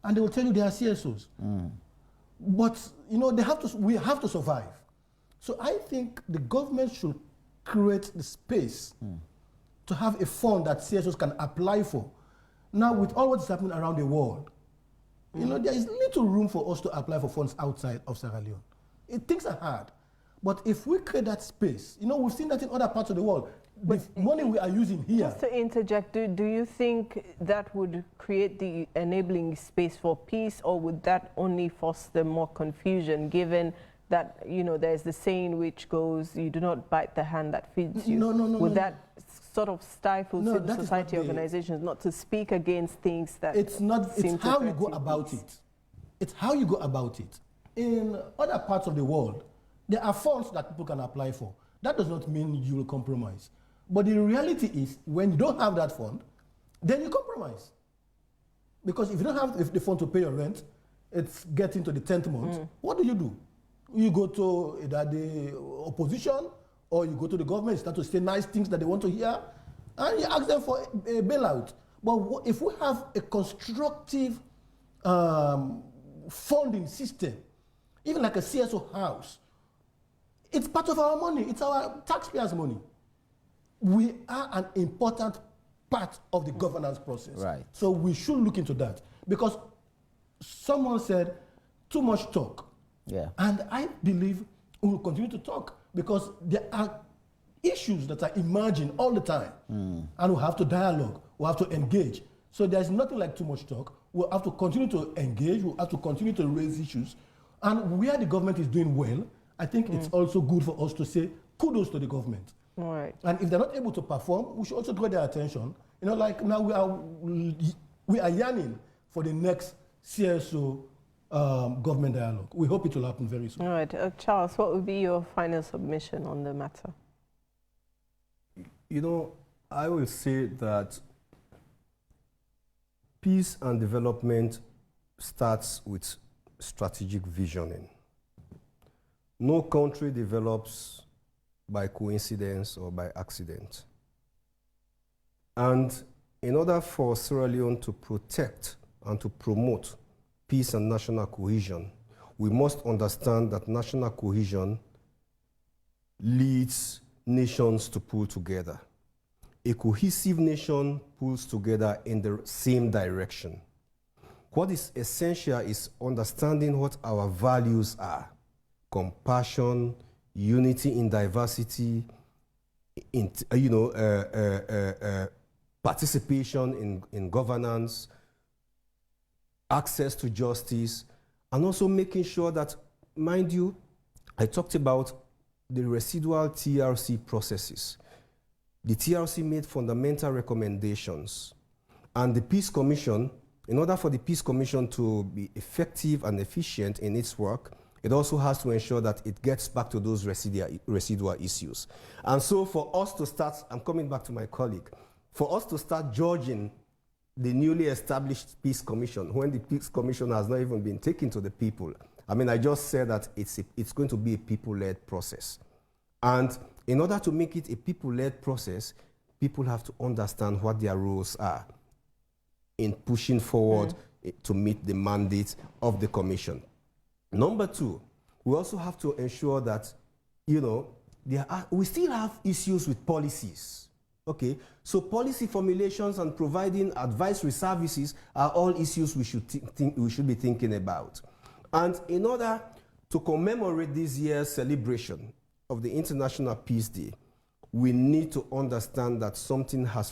And they will tell you they are CSOs. But we have to survive. So I think the government should create the space to have a fund that CSOs can apply for. Now, with all what's happening around the world, there is little room for us to apply for funds outside of Sierra Leone. Things are hard. But if we create that space, we've seen that in other parts of the world. The money we are using here. Just to interject, do you think that would create the enabling space for peace, or would that only foster more confusion, given that, there's the saying which goes, you do not bite the hand that feeds you? No. Would that sort of stifle civil society organizations not to speak against things that it's how you go about it. It's how you go about it. In other parts of the world, there are funds that people can apply for. That does not mean you will compromise. But the reality is, when you don't have that fund, then you compromise. Because if you don't have the fund to pay your rent, it's getting to the 10th month, what do? You go to either the opposition, or you go to the government, start to say nice things that they want to hear, and you ask them for a bailout. But if we have a constructive funding system, even like a CSO house, it's part of our money, it's our taxpayers' money. We are an important part of the governance process. Right. So we should look into that. Because someone said, too much talk. Yeah. And I believe we will continue to talk, because there are issues that are emerging all the time. And we have to dialogue, we have to engage. So there's nothing like too much talk. We'll have to continue to engage, we'll have to continue to raise issues. And where the government is doing well, I think it's also good for us to say kudos to the government. Right. And if they're not able to perform, we should also draw their attention. Like now we are yearning for the next CSO government dialogue. We hope it will happen very soon. All right. Charles, what would be your final submission on the matter? I will say that peace and development starts with strategic visioning. No country develops by coincidence or by accident. And in order for Sierra Leone to protect and to promote peace and national cohesion, we must understand that national cohesion leads nations to pull together. A cohesive nation pulls together in the same direction. What is essential is understanding what our values are: compassion, unity in diversity, participation in governance, access to justice, and also making sure that, mind you, I talked about the residual TRC processes. The TRC made fundamental recommendations, and the Peace Commission in order for the Peace Commission to be effective and efficient in its work, it also has to ensure that it gets back to those residual issues. And so for us to start, I'm coming back to my colleague, for us to start judging the newly established Peace Commission, when the Peace Commission has not even been taken to the people, I mean, I just said that it's going to be a people-led process. And in order to make it a people-led process, people have to understand what their roles are in pushing forward to meet the mandate of the Commission. Number two, we also have to ensure that, you know, we still have issues with policies. Okay, so policy formulations and providing advisory services are all issues we should be thinking about. And in order to commemorate this year's celebration of the International Peace Day, we need to understand that something has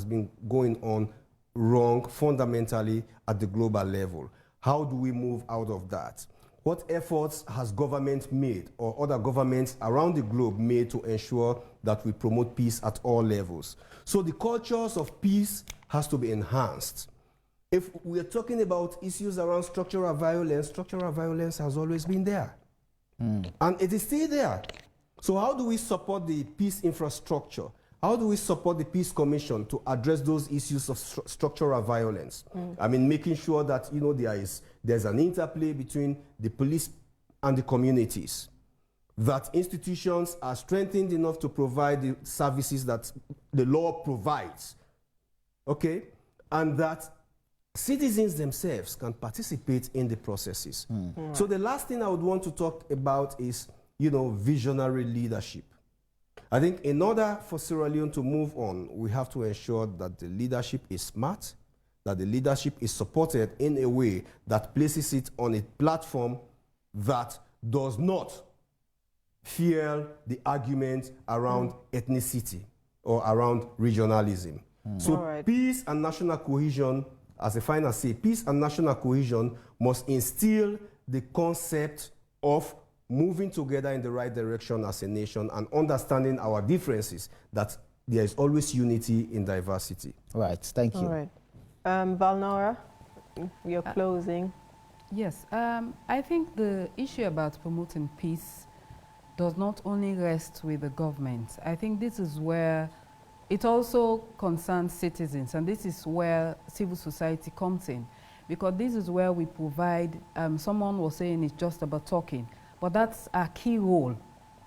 been going on wrong fundamentally at the global level. How do we move out of that? What efforts has government made or other governments around the globe made to ensure that we promote peace at all levels? So the cultures of peace has to be enhanced. If we're talking about issues around structural violence has always been there. And it is still there. So how do we support the peace infrastructure? How do we support the Peace Commission to address those issues of structural violence? I mean, making sure that, you know, there's an interplay between the police and the communities, that institutions are strengthened enough to provide the services that the law provides, okay? And that citizens themselves can participate in the processes. So the last thing I would want to talk about is, you know, visionary leadership. I think in order for Sierra Leone to move on, we have to ensure that the leadership is smart, that the leadership is supported in a way that places it on a platform that does not fuel the argument around ethnicity or around regionalism. So peace and national cohesion, as a final say, peace and national cohesion must instill the concept of moving together in the right direction as a nation and understanding our differences, that there is always unity in diversity. Right, thank you. All right. Valnora, you're closing. Yes, I think the issue about promoting peace does not only rest with the government. I think this is where it also concerns citizens, and this is where civil society comes in, because this is where we provide, someone was saying it's just about talking, but that's our key role,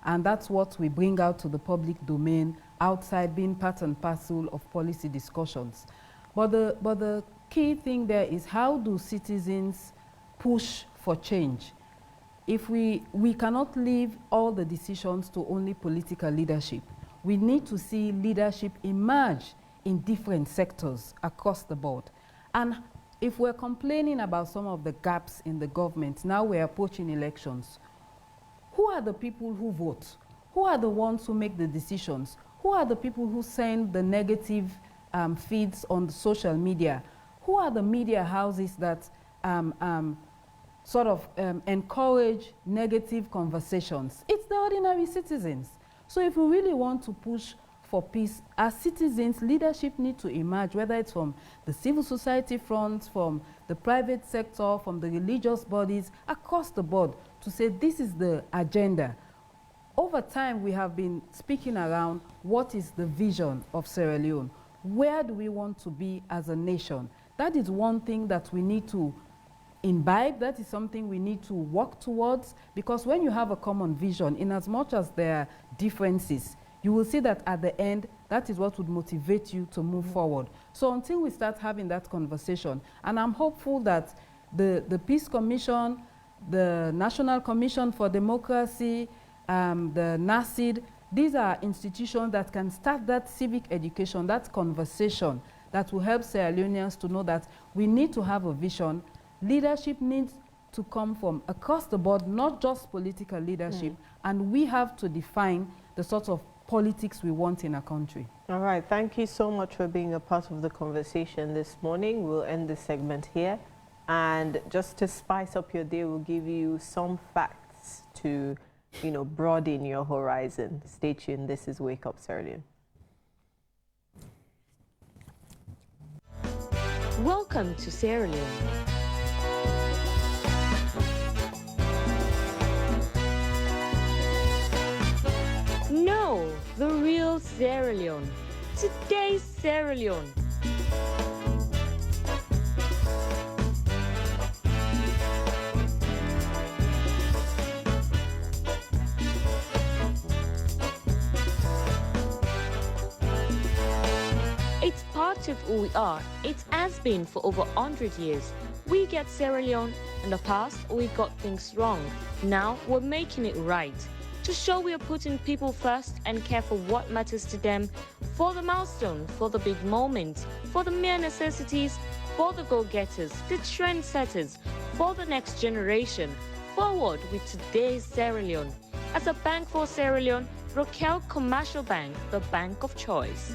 and that's what we bring out to the public domain outside being part and parcel of policy discussions. But the key thing there is, how do citizens push for change? If we cannot leave all the decisions to only political leadership. We need to see leadership emerge in different sectors across the board. And if we're complaining about some of the gaps in the government, now we're approaching elections, who are the people who vote? Who are the ones who make the decisions? Who are the people who send the negative feeds on the social media? Who are the media houses that encourage negative conversations? It's the ordinary citizens. So if we really want to push for peace, as citizens, leadership needs to emerge, whether it's from the civil society front, from the private sector, from the religious bodies, across the board, to say this is the agenda. Over time, we have been speaking around what is the vision of Sierra Leone. Where do we want to be as a nation? That is one thing that we need to imbibe. That is something we need to work towards, because when you have a common vision, in as much as there are differences, you will see that at the end, that is what would motivate you to move forward. So until we start having that conversation, and I'm hopeful that the Peace Commission, the National Commission for Democracy, the NACID, these are institutions that can start that civic education, that conversation that will help Sierra Leoneans to know that we need to have a vision. Leadership needs to come from across the board, not just political leadership, and we have to define the sort of politics we want in a country. All right, thank you so much for being a part of the conversation this morning. We'll end this segment here, and just to spice up your day, we'll give you some facts to, you know, broaden your horizon. Stay tuned. This is Wake Up Sierra Leone. Welcome to Sierra Leone. No, the real Sierra Leone. Today's Sierra Leone. It's part of who we are. It has been for over 100 years. We get Sierra Leone. In the past, we got things wrong. Now, we're making it right. To show we are putting people first and care for what matters to them, for the milestone, for the big moments, for the mere necessities, for the go-getters, the trendsetters, for the next generation. Forward with today's Sierra Leone. As a bank for Sierra Leone, Rokel Commercial Bank, the bank of choice.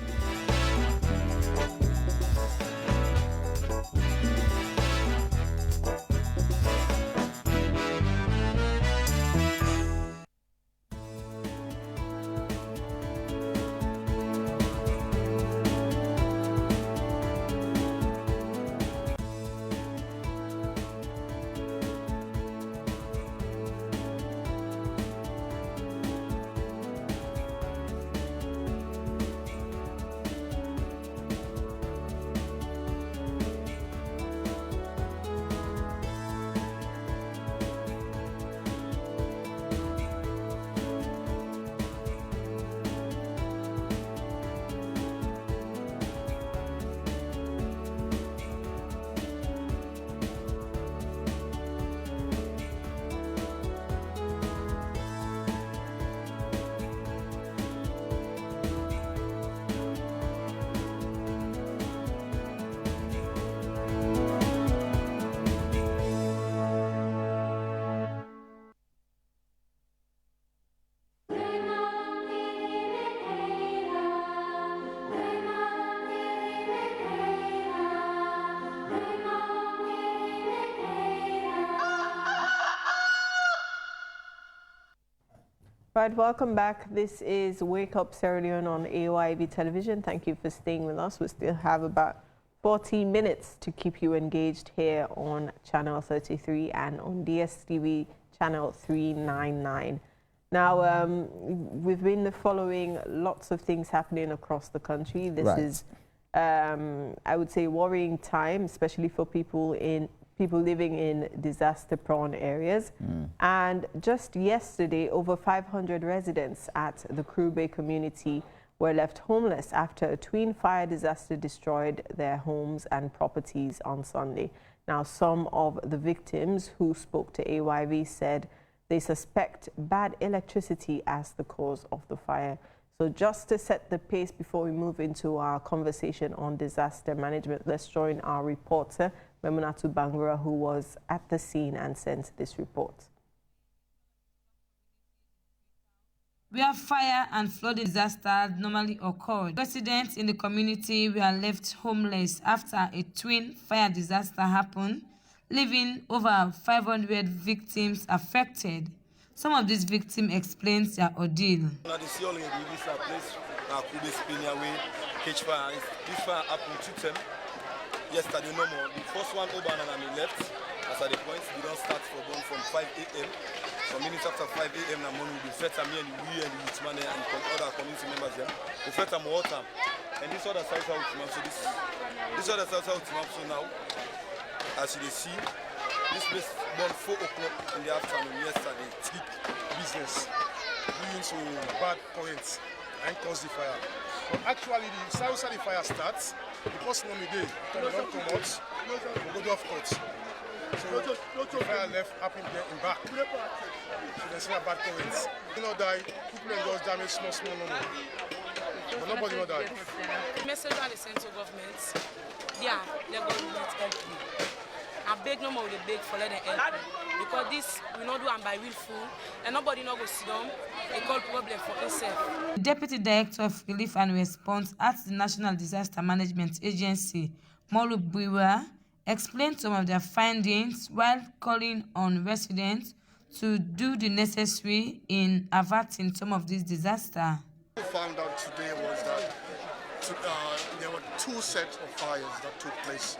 Right, welcome back. This is Wake Up Sierra Leone on AYB Television. Thank you for staying with us. We still have about 40 minutes to keep you engaged here on Channel 33 and on DSTV Channel 399. Now, we've been following lots of things happening across the country. This is, I would say, worrying time, especially for people living in disaster-prone areas. And just yesterday, over 500 residents at the Crew Bay community were left homeless after a twin fire disaster destroyed their homes and properties on Sunday. Now, some of the victims who spoke to AYV said they suspect bad electricity as the cause of the fire. So just to set the pace before we move into our conversation on disaster management, let's join our reporter, Memunatu Bangura, who was at the scene and sent this report. Where fire and flooding disasters normally occurred, residents in the community were left homeless after a twin fire disaster happened, leaving over 500 victims affected. Some of these victims explained their ordeal. Yesterday, no more. The first one over and left. As at the point, we don't start for going from 5 a.m. Some minutes after 5 a.m. in the morning, we fed me and we and the youth man and other community members there. We fed them water. And this other side out so this other side out so now, as you see, this place about 4 o'clock in the afternoon yesterday. Thick business doing so bad currents and cause the fire. But actually, the south side the fire starts. The person on the day, they don't come out, we go off court. So the fire left happened there in back. So there's no bad currents. You know, die, people just damage small, no. But nobody will die. The message by the central government, yeah, they're going to help me. I beg no more, they beg for let them help me. Because this, we not do and by will fool, and nobody not go sit down, they call problem for itself. The Deputy Director of Relief and Response at the National Disaster Management Agency, Molu Bwiwa, explained some of their findings while calling on residents to do the necessary in averting some of these disasters. What we found out today was that there were two sets of fires that took place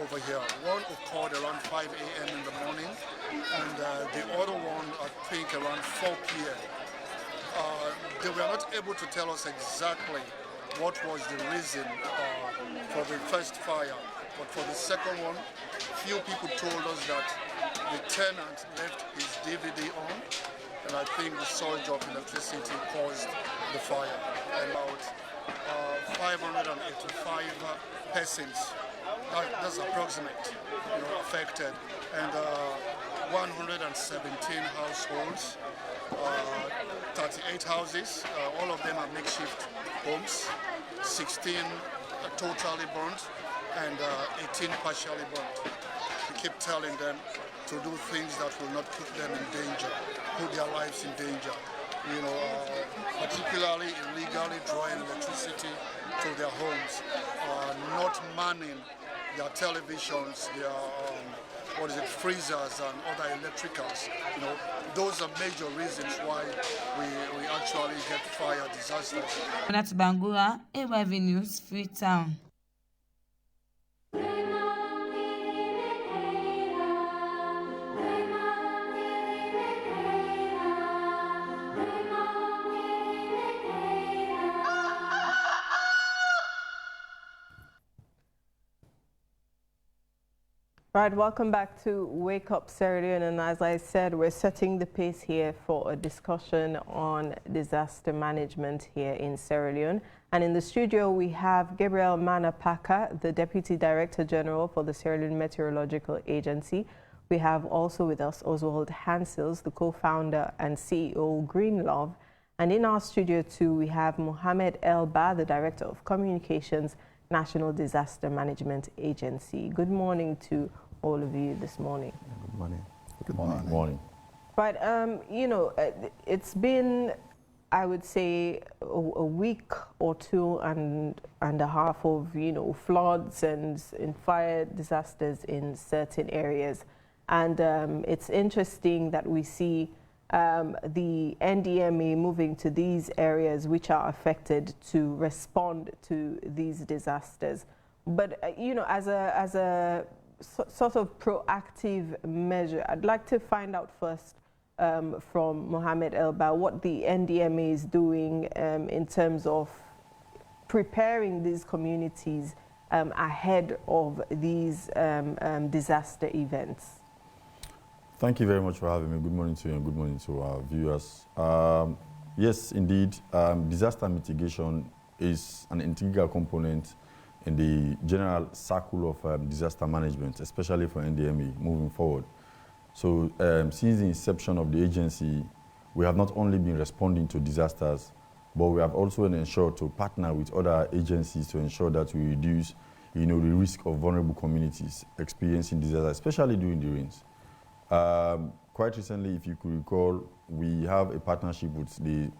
over here. One occurred around 5 a.m. in the morning, and the other one, I think, around 4 p.m. They were not able to tell us exactly what was the reason for the first fire, but for the second one, few people told us that the tenant left his DVD on, and I think the surge of electricity caused the fire. And about 585 persons, that's approximate, affected, and 117 households, 38 houses, all of them are makeshift homes, 16 totally burnt, and 18 partially burnt. We keep telling them to do things that will not put them in danger, put their lives in danger. Particularly illegally drawing electricity to their homes, not manning their televisions, their freezers and other electricals. Those are major reasons why we actually get fire disasters. That's Bangura, AYV News, Freetown. Right, welcome back to Wake Up Sierra Leone, and as I said, we're setting the pace here for a discussion on disaster management here in Sierra Leone. And in the studio, we have Gabriel Manapaka, the Deputy Director General for the Sierra Leone Meteorological Agency. We have also with us Oswald Hansels, the co-founder and CEO Greenlove. And in our studio too, we have Mohamed Elba, the Director of Communications, National Disaster Management Agency. Good morning to all of you this morning. Good morning. Good morning. Right, it's been, I would say, a week or two and a half of, floods and fire disasters in certain areas. And it's interesting that we see the NDMA moving to these areas which are affected to respond to these disasters. But, as a sort of proactive measure, I'd like to find out first from Mohamed Elba what the NDMA is doing in terms of preparing these communities ahead of these disaster events. Thank you very much for having me. Good morning to you and good morning to our viewers. Yes, indeed, disaster mitigation is an integral component in the general circle of disaster management, especially for NDMA moving forward. So since the inception of the agency, we have not only been responding to disasters, but we have also ensured to partner with other agencies to ensure that we reduce the risk of vulnerable communities experiencing disasters, especially during the rains. Quite recently, if you could recall, we have a partnership with the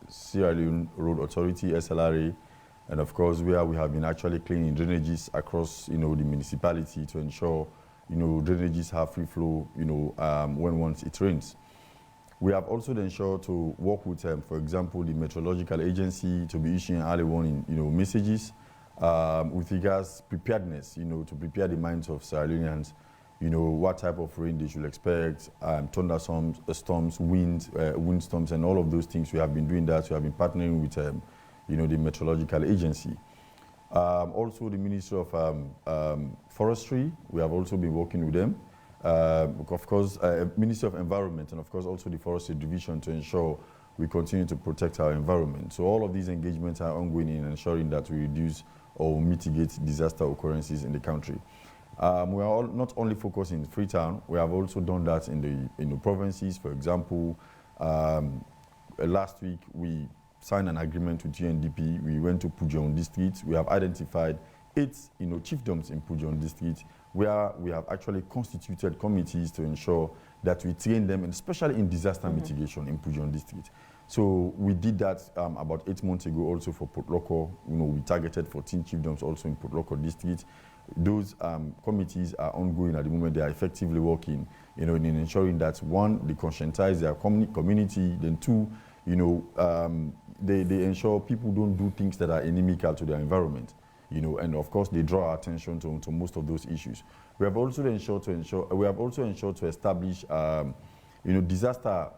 Sierra Leone Road Authority, SLRA, and of course, where we have been actually cleaning drainages across, the municipality to ensure, drainages have free flow, once it rains. We have also ensured to work with, for example, the Meteorological Agency to be issuing early warning, messages with regards preparedness, to prepare the minds of Sierra Leoneans, what type of rain they should expect, thunderstorms, storms, windstorms, and all of those things. We have been doing that. We have been partnering with, the Meteorological Agency. Also, the Ministry of Forestry, we have also been working with them. Of course, Ministry of Environment, and of course also the Forestry Division to ensure we continue to protect our environment. So all of these engagements are ongoing in ensuring that we reduce or mitigate disaster occurrences in the country. We are not only focused in Freetown, we have also done that in the provinces. For example, last week we signed an agreement with UNDP. We went to Pujon district. We have identified 8 chiefdoms in Pujon district where we have actually constituted committees to ensure that we train them, and especially in disaster mitigation in Pujon district. So we did that about 8 months ago also for Port Loko. We targeted 14 chiefdoms also in Port Loko district. Those committees are ongoing at the moment. They are effectively working, in ensuring that 1, they conscientize their community, then 2, they ensure people don't do things that are inimical to their environment, you know, and of course they draw our attention to most of those issues. We have also ensured to establish, you know, disaster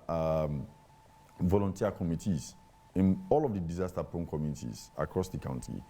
volunteer committees in all of the disaster-prone communities across the county.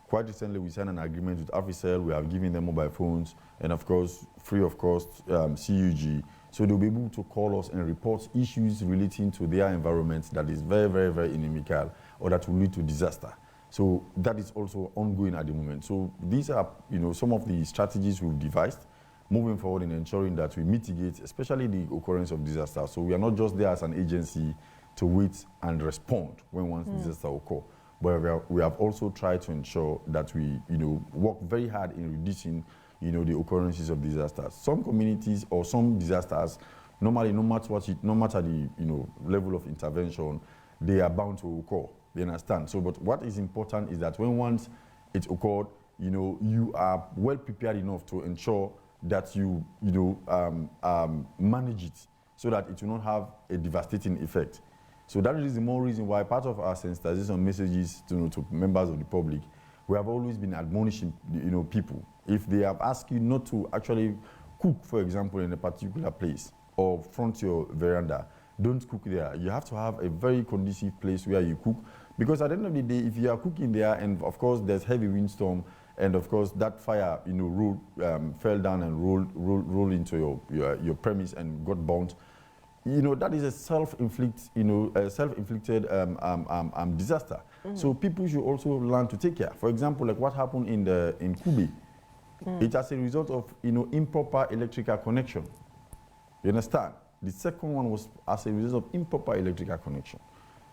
Quite recently, we signed an agreement with Africell. We have given them mobile phones and, of course, free of cost CUG. So they'll be able to call us and report issues relating to their environment that is very, very, very inimical or that will lead to disaster. So that is also ongoing at the moment. So these are, you know, some of the strategies we've devised moving forward in ensuring that we mitigate, especially the occurrence of disaster. So we are not just there as an agency to wait and respond when one disaster occurs. But we have also tried to ensure that we, you know, work very hard in reducing, you know, the occurrences of disasters. Some communities or some disasters, normally, no matter the, you know, level of intervention, they are bound to occur. You understand? So, but what is important is that when once it occurred, you know, you are well prepared enough to ensure that you manage it so that it will not have a devastating effect. So that is the more reason why part of our sensitization messages to members of the public, we have always been admonishing, you know, people. If they have asked you not to actually cook, for example, in a particular place or front your veranda, don't cook there. You have to have a very conducive place where you cook, because at the end of the day, if you are cooking there and of course there's heavy windstorm and of course that fire, you know, fell down and rolled into your premise and got burnt, you know, that is a self-inflicted disaster. So people should also learn to take care. For example, like what happened in Kube, it's as a result of, you know, improper electrical connection. You understand? The second one was as a result of improper electrical connection.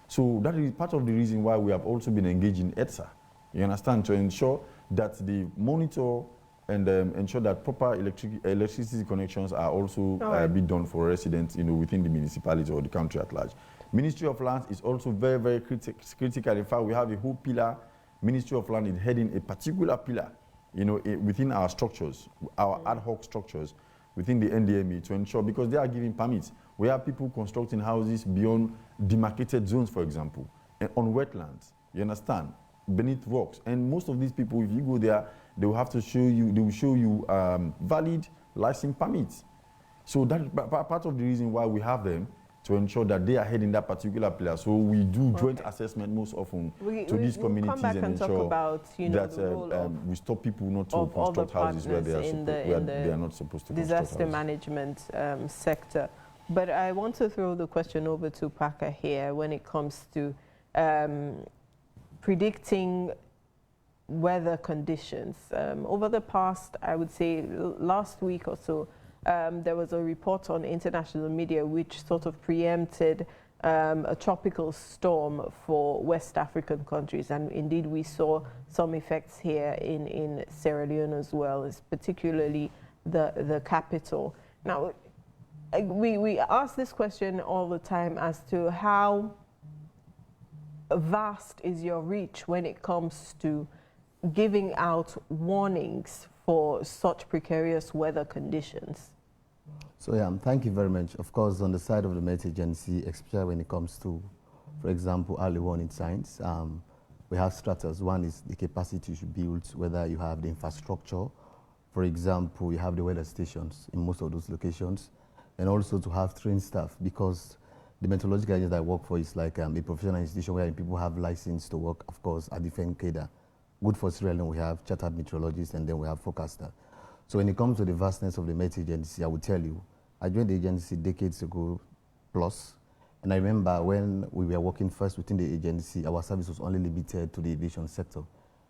So that is part of the reason why we have also been engaging ETSA. You understand? To ensure that they monitor and ensure that proper electricity connections are also be done for residents, you know, within the municipality or the country at large. Ministry of Lands is also very, very critical. In fact, we have a whole pillar. Ministry of Land is heading a particular pillar, you know, within our structures, our ad hoc structures within the NDME to ensure, because they are giving permits. We have people constructing houses beyond demarcated zones, for example, and on wetlands, you understand, beneath rocks. And most of these people, if you go there, they will have to show you, they will show you valid license permits. So that is part of the reason why we have them, to ensure that they are heading that particular pillar. So we do joint assessment most often to these communities and ensure about, you know, that we stop people not to construct houses where they are not supposed to construct disaster management sector. But I want to throw the question over to Parker here when it comes to predicting weather conditions. Over the past, I would say last week or so, there was a report on international media which sort of preempted a tropical storm for West African countries, and indeed we saw some effects here in Sierra Leone as well, particularly the capital. Now, we ask this question all the time as to how vast is your reach when it comes to giving out warnings for such precarious weather conditions. So yeah, thank you very much. Of course, on the side of the Met Agency, especially when it comes to, for example, early warning signs, we have stratas. One is the capacity to build, whether you have the infrastructure. For example, you have the weather stations in most of those locations, and also to have trained staff, because the meteorological agency I work for is like a professional institution where people have license to work, of course, at different cadre. Good for Sierra Leone, we have chartered meteorologists, and then we have forecaster. So when it comes to the vastness of the Met Agency, I will tell you, I joined the agency decades ago plus, and I remember when we were working first within the agency, our service was only limited to the aviation sector,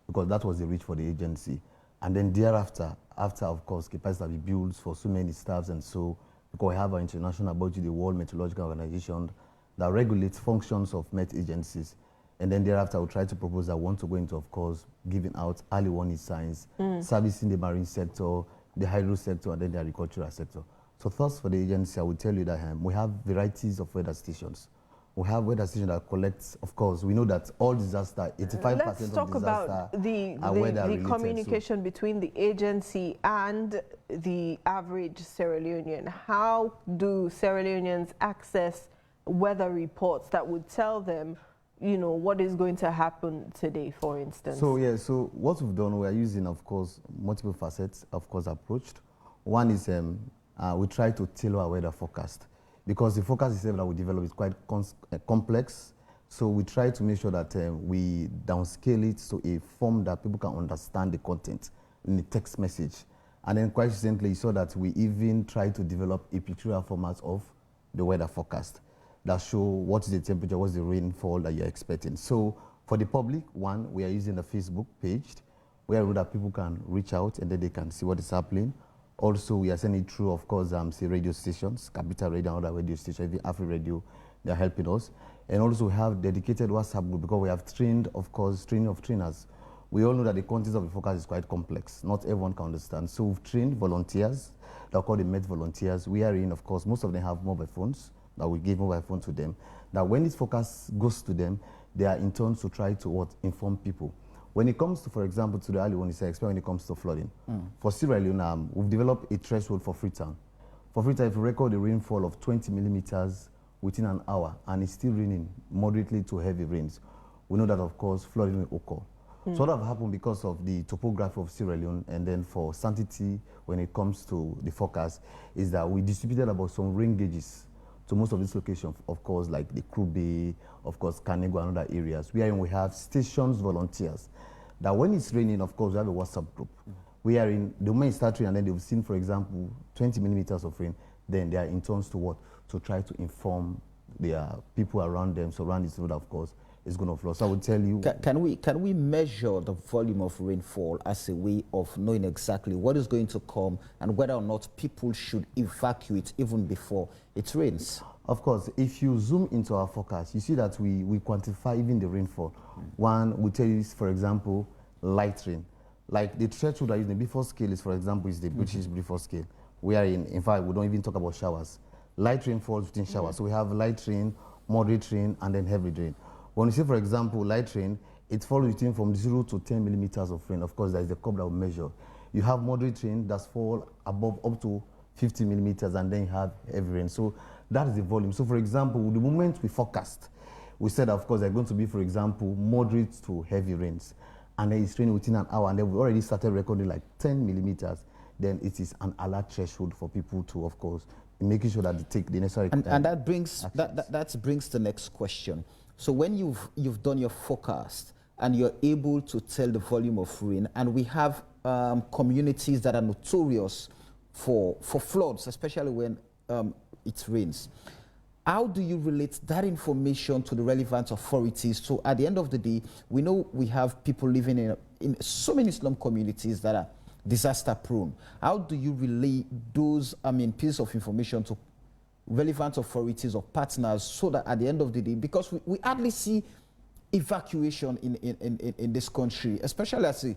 because that was the reach for the agency. And then thereafter, after of course capacity be built for so many staffs, and so because we have our international body, the World Meteorological Organization, that regulates functions of Met agencies. And then thereafter, we'll try to propose that we want to go into, of course, giving out early warning signs, servicing the marine sector, the hydro sector, and then the agricultural sector. So thus for the agency, I will tell you that we have varieties of weather stations. We have weather stations that collect, of course, we know that all disaster, 85% of disaster Let's talk about the communication between the agency and the average Sierra Leonean. How do Sierra Leoneans access weather reports that would tell them you know, what is going to happen today, for instance? So yeah, so what we've done, we are using, of course, multiple facets, of course, approached. One is we try to tailor our weather forecast, because the forecast itself that we develop is quite complex. So we try to make sure that we downscale it to a form that people can understand the content in the text message. And then quite recently, you saw that we even try to develop a pictorial format of the weather forecast that show what is the temperature, what's the rainfall that you're expecting. So for the public, one, we are using the Facebook page where that people can reach out and then they can see what is happening. Also, we are sending it through, of course, say radio stations, Capital Radio and other radio stations, even Afri Radio, they are helping us. And also we have dedicated WhatsApp group because we have trained, of course, training of trainers. We all know that the content of the forecast is quite complex. Not everyone can understand. So we've trained volunteers, they're called the Met volunteers. We are in, of course, most of them have mobile phones, that we give mobile phones to them. That when this forecast goes to them, they are in turn to try to inform people. When it comes to, for example, to the early one, especially when it comes to flooding. For Sierra Leone, we've developed a threshold for Freetown. For Freetown, if you record a rainfall of 20 millimeters within an hour, and it's still raining moderately to heavy rains, we know that, of course, flooding will occur. So what have happened because of the topography of Sierra Leone, and then for sanctity when it comes to the forecast, is that we distributed about some rain gauges to most of these locations, of course, like the Crew Bay, of course, Kanego and other areas, where we have stations volunteers. That when it's raining, of course, we have a WhatsApp group. We are in, the moment it starts raining, and then they've seen, for example, 20 millimeters of rain, then they are in turns to what? To try to inform their people around them, so around this road, of course, is going to flood. So I would tell you... Can we measure the volume of rainfall as a way of knowing exactly what is going to come and whether or not people should evacuate even before it rains? Of course, if you zoom into our forecast, you see that we quantify even the rainfall. One, we tell you, for example, light rain. Like the threshold that is the before scale is, for example, is the British before scale. We are in fact, we don't even talk about showers. Light rain falls within showers. So we have light rain, moderate rain, and then heavy rain. When you say, for example, light rain, it falls between from 0 to 10 millimeters of rain. Of course, that is the curve that we measure. You have moderate rain that's fall above up to 50 millimeters, and then you have heavy rain. So that is the volume. So, for example, the moment we forecast, we said, of course, they're going to be, for example, moderate to heavy rains. And then it's raining within an hour, and then we already started recording like 10 millimeters. Then it is an alert threshold for people to, of course, making sure that they take the necessary and that brings that brings the next question. So when you've done your forecast and you're able to tell the volume of rain, and we have communities that are notorious for floods, especially when it rains, how do you relate that information to the relevant authorities? So at the end of the day, we know we have people living in so many slum communities that are disaster prone. How do you relay those pieces of information to relevant authorities or partners, so that at the end of the day, because we hardly see evacuation in this country, especially as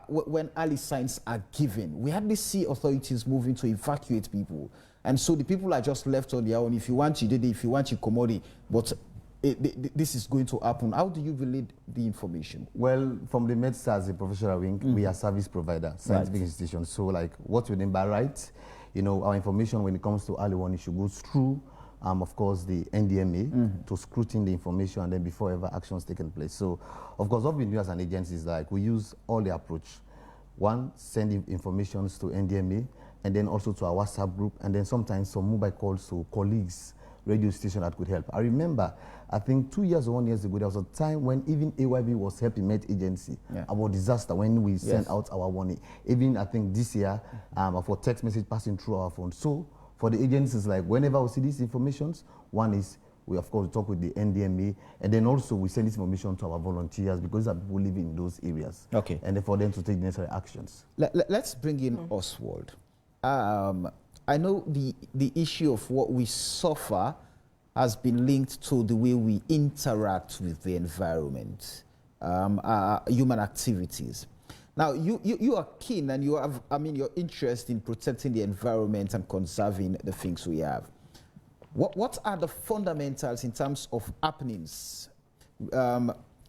when early signs are given, we hardly see authorities moving to evacuate people, and so the people are just left on their own. If you want, you did it. If you want, you commodity. But this is going to happen. How do you relay the information? Well, from the Met as a professional wing, we are service provider, scientific institution. So, like, what we mean by right, you know, our information when it comes to early warning should go through, of course, the NDMA to scrutinize the information, and then before ever actions taken place. So, of course, what we do as an agency is like we use all the approach. One, sending information to NDMA, and then also to our WhatsApp group, and then sometimes some mobile calls to colleagues, radio station that could help. I remember, I think 2 years or 1 year ago, there was a time when even AYB was helping Met agency about disaster when we sent out our warning. Even I think this year, for text message passing through our phone. So for the agencies, like whenever we see these informations, one is we of course talk with the NDMA, and then also we send this information to our volunteers, because there are people living in those areas. Okay. And then for them to take the necessary actions. Let's bring in Oswald. I know the issue of what we suffer has been linked to the way we interact with the environment, human activities. Now, you are keen, and you have, your interest in protecting the environment and conserving the things we have. What are the fundamentals in terms of happenings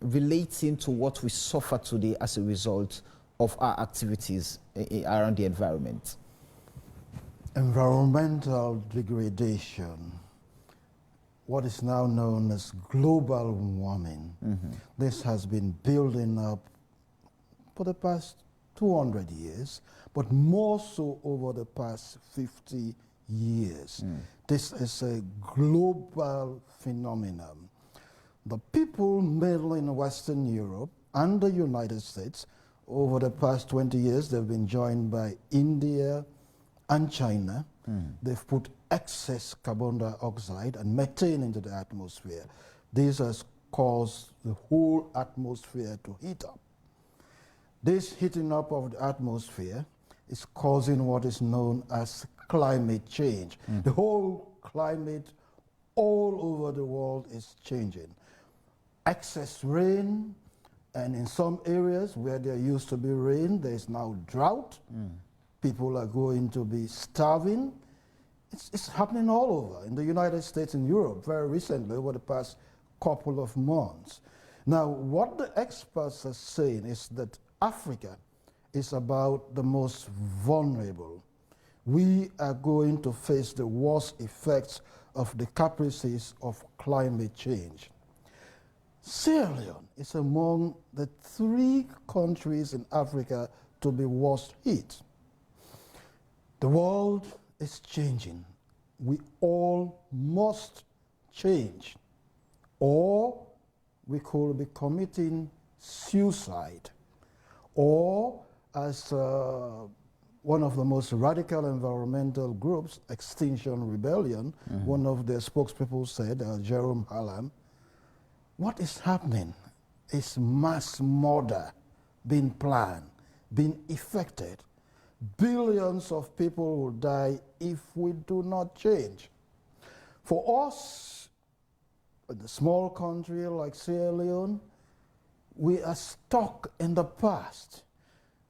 relating to what we suffer today as a result of our activities around the environment? Environmental degradation what is now known as global warming. This has been building up for the past 200 years, but more so over the past 50 years. This is a global phenomenon. The people mainly in Western Europe and the United States, over the past 20 years, they've been joined by India and China. They've put excess carbon dioxide and methane into the atmosphere. This has caused the whole atmosphere to heat up. This heating up of the atmosphere is causing what is known as climate change. The whole climate all over the world is changing. Excess rain, and in some areas where there used to be rain, there is now drought. People are going to be starving. It's happening all over, in the United States and Europe, very recently, over the past couple of months. Now, what the experts are saying is that Africa is about the most vulnerable. We are going to face the worst effects of the caprices of climate change. Sierra Leone is among the 3 countries in Africa to be worst hit. The world is changing. We all must change, or we could be committing suicide, or as one of the most radical environmental groups, Extinction Rebellion, one of their spokespeople said, Jerome Hallam, what is happening is mass murder being planned, being effected. Billions of people will die if we do not change. For us, in a small country like Sierra Leone, we are stuck in the past.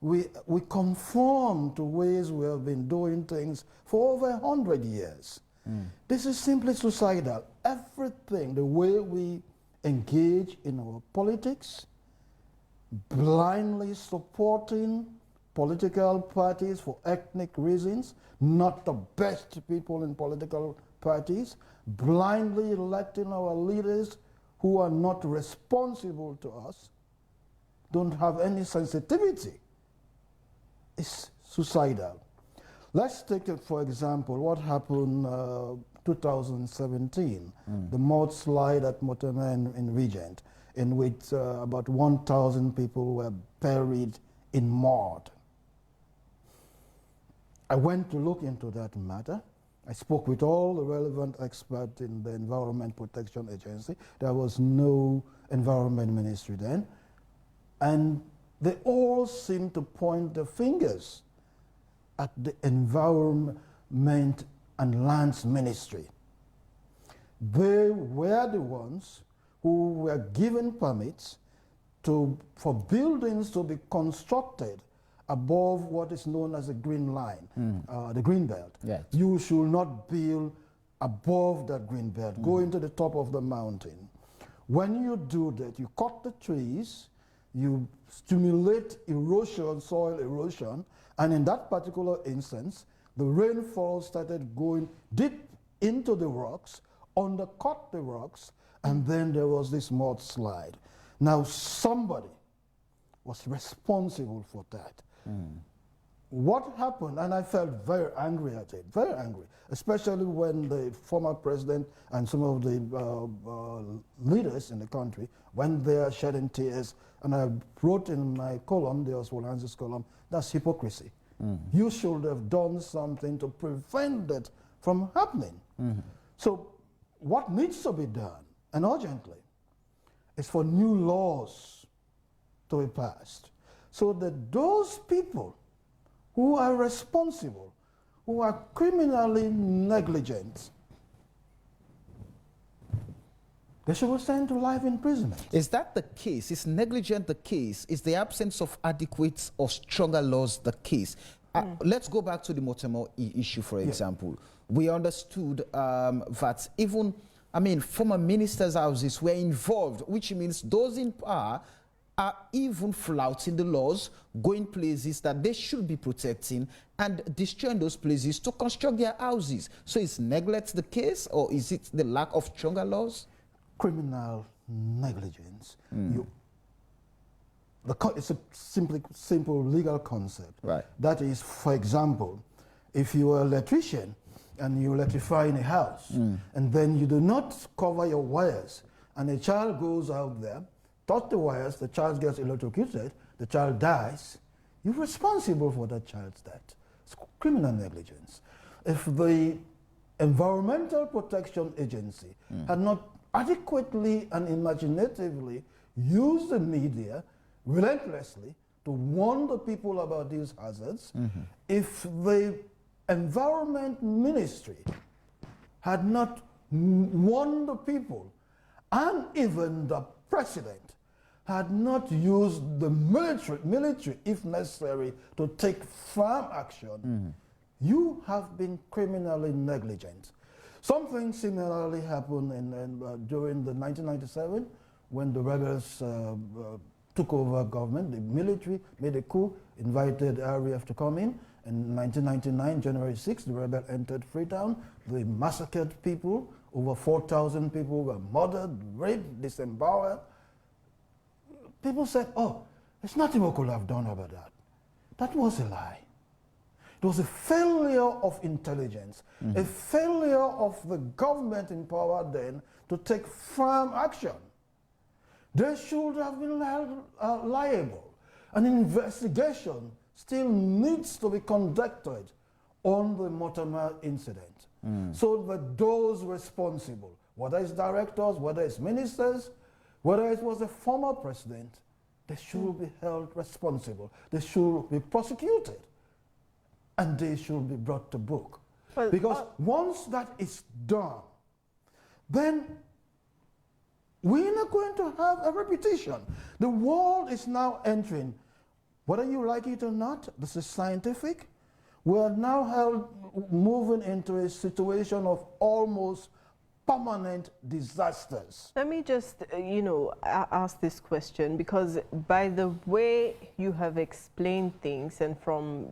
We conform to ways we have been doing things for over 100 years. This is simply suicidal. Everything, the way we engage in our politics, blindly supporting political parties for ethnic reasons, not the best people in political parties, blindly electing our leaders who are not responsible to us, don't have any sensitivity. It's suicidal. Let's take it, for example, what happened 2017, the mudslide at Motaman in Regent, in which about 1,000 people were buried in mud. I went to look into that matter. I spoke with all the relevant experts in the Environment Protection Agency. There was no environment ministry then. And they all seemed to point their fingers at the Environment and Lands Ministry. They were the ones who were given permits for buildings to be constructed above what is known as a green line, the green belt. Yes. You should not build above that green belt. Go into the top of the mountain. When you do that, you cut the trees, you stimulate erosion, soil erosion, and in that particular instance, the rainfall started going deep into the rocks, undercut the rocks, and then there was this mudslide. Now somebody was responsible for that. What happened, and I felt very angry at it, very angry, especially when the former president and some of the leaders in the country, when they are shedding tears, and I wrote in my column, the Oswald Hansis column, that's hypocrisy. You should have done something to prevent that from happening. So what needs to be done, and urgently, is for new laws to be passed, so that those people who are responsible, who are criminally negligent, they should be sent to life imprisonment. Is that the case? Is negligent the case? Is the absence of adequate or stronger laws the case? Let's go back to the Motemo issue, for example. We understood that even, former ministers' houses were involved, which means those in power are even flouting the laws, going places that they should be protecting and destroying those places to construct their houses. So is neglect the case, or is it the lack of stronger laws? Criminal negligence. It's a simple legal concept. Right. That is, for example, if you are an electrician and you electrify in a house, and then you do not cover your wires, and a child goes out there, touch the wires, the child gets electrocuted, the child dies, you're responsible for that child's death. It's criminal negligence. If the Environmental Protection Agency had not adequately and imaginatively used the media relentlessly to warn the people about these hazards, if the Environment Ministry had not warned the people, and even the president had not used the military, if necessary, to take firm action, you have been criminally negligent. Something similarly happened during the 1997 when the rebels took over government. The military made a coup, invited RAF to come in. In 1999, January 6th, the rebel entered Freetown. They massacred people. Over 4,000 people were murdered, raped, disemboweled. People said, oh, there's nothing we could have done about that. That was a lie. It was a failure of intelligence, a failure of the government in power then to take firm action. They should have been held liable. An investigation still needs to be conducted on the Mortimer incident so that those responsible, whether it's directors, whether it's ministers, whether it was a former president, they should be held responsible. They should be prosecuted. And they should be brought to book. Well, because once that is done, then we're not going to have a repetition. The world is now entering, whether you like it or not, this is scientific. We are now moving into a situation of almost permanent disasters. Let me just, ask this question, because by the way you have explained things and from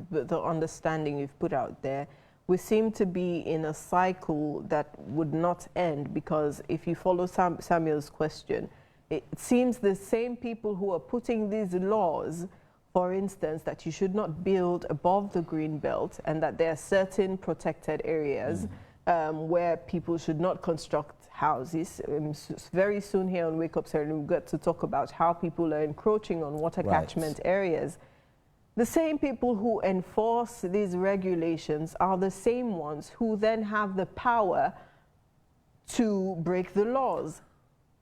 the understanding you've put out there, we seem to be in a cycle that would not end, because if you follow Samuel's question, it seems the same people who are putting these laws, for instance, that you should not build above the green belt and that there are certain protected areas where people should not construct houses. Very soon here on Wake Up Ceremony, we've got to talk about how people are encroaching on water catchment areas. The same people who enforce these regulations are the same ones who then have the power to break the laws.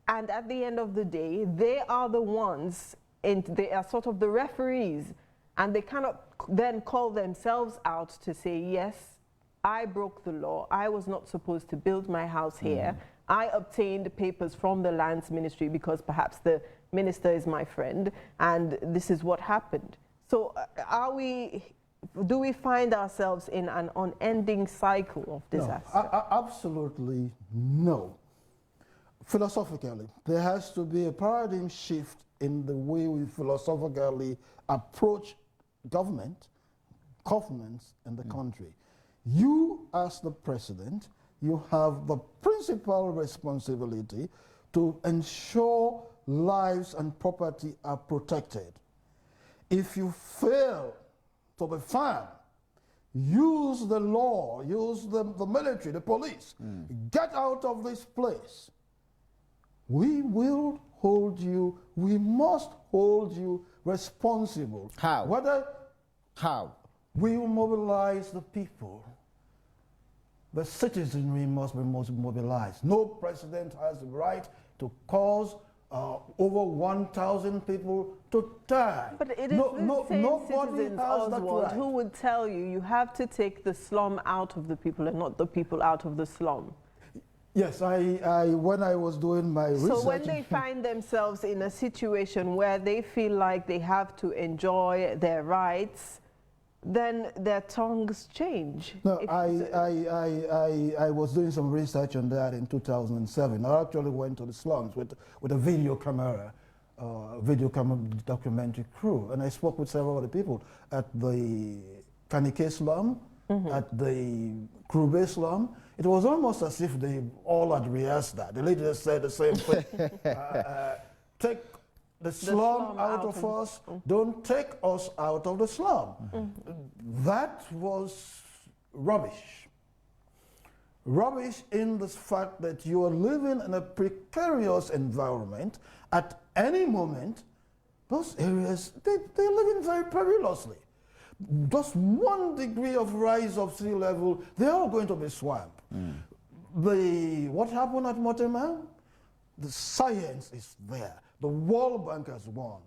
And at the end of the day, they are the ones, and they are sort of the referees, and they cannot then call themselves out to say, yes, I broke the law. I was not supposed to build my house here. I obtained papers from the lands ministry because perhaps the minister is my friend, and this is what happened. So do we find ourselves in an unending cycle of disaster? No, absolutely no. Philosophically, there has to be a paradigm shift in the way we philosophically approach governments in the country. You, as the president, you have the principal responsibility to ensure lives and property are protected. If you fail to be firm, use the law, use the military, the police, get out of this place. We will hold you, we must hold you responsible. How? How? We will mobilize the people. The citizenry must be mobilized. No president has the right to cause over 1,000 people to die. But it is the same citizens, Oswald, who would tell you, you have to take the slum out of the people and not the people out of the slum. Yes, when I was doing my research... So when they find themselves in a situation where they feel like they have to enjoy their rights, then their tongues change. No, I was doing some research on that in 2007. I actually went to the slums with a video camera video camera documentary crew, and I spoke with several other people at the Kanike slum, at the Krube slum. It was almost as if they all had rehearsed that. The lady just said the same thing. Take the slum out of us, don't take us out of the slum. That was rubbish. Rubbish in the fact that you are living in a precarious environment. At any moment, those areas, they're living very perilously. Just 1 degree of rise of sea level, they're all going to be swamped. What happened at Mortimer? The science is there. The World Bank has won.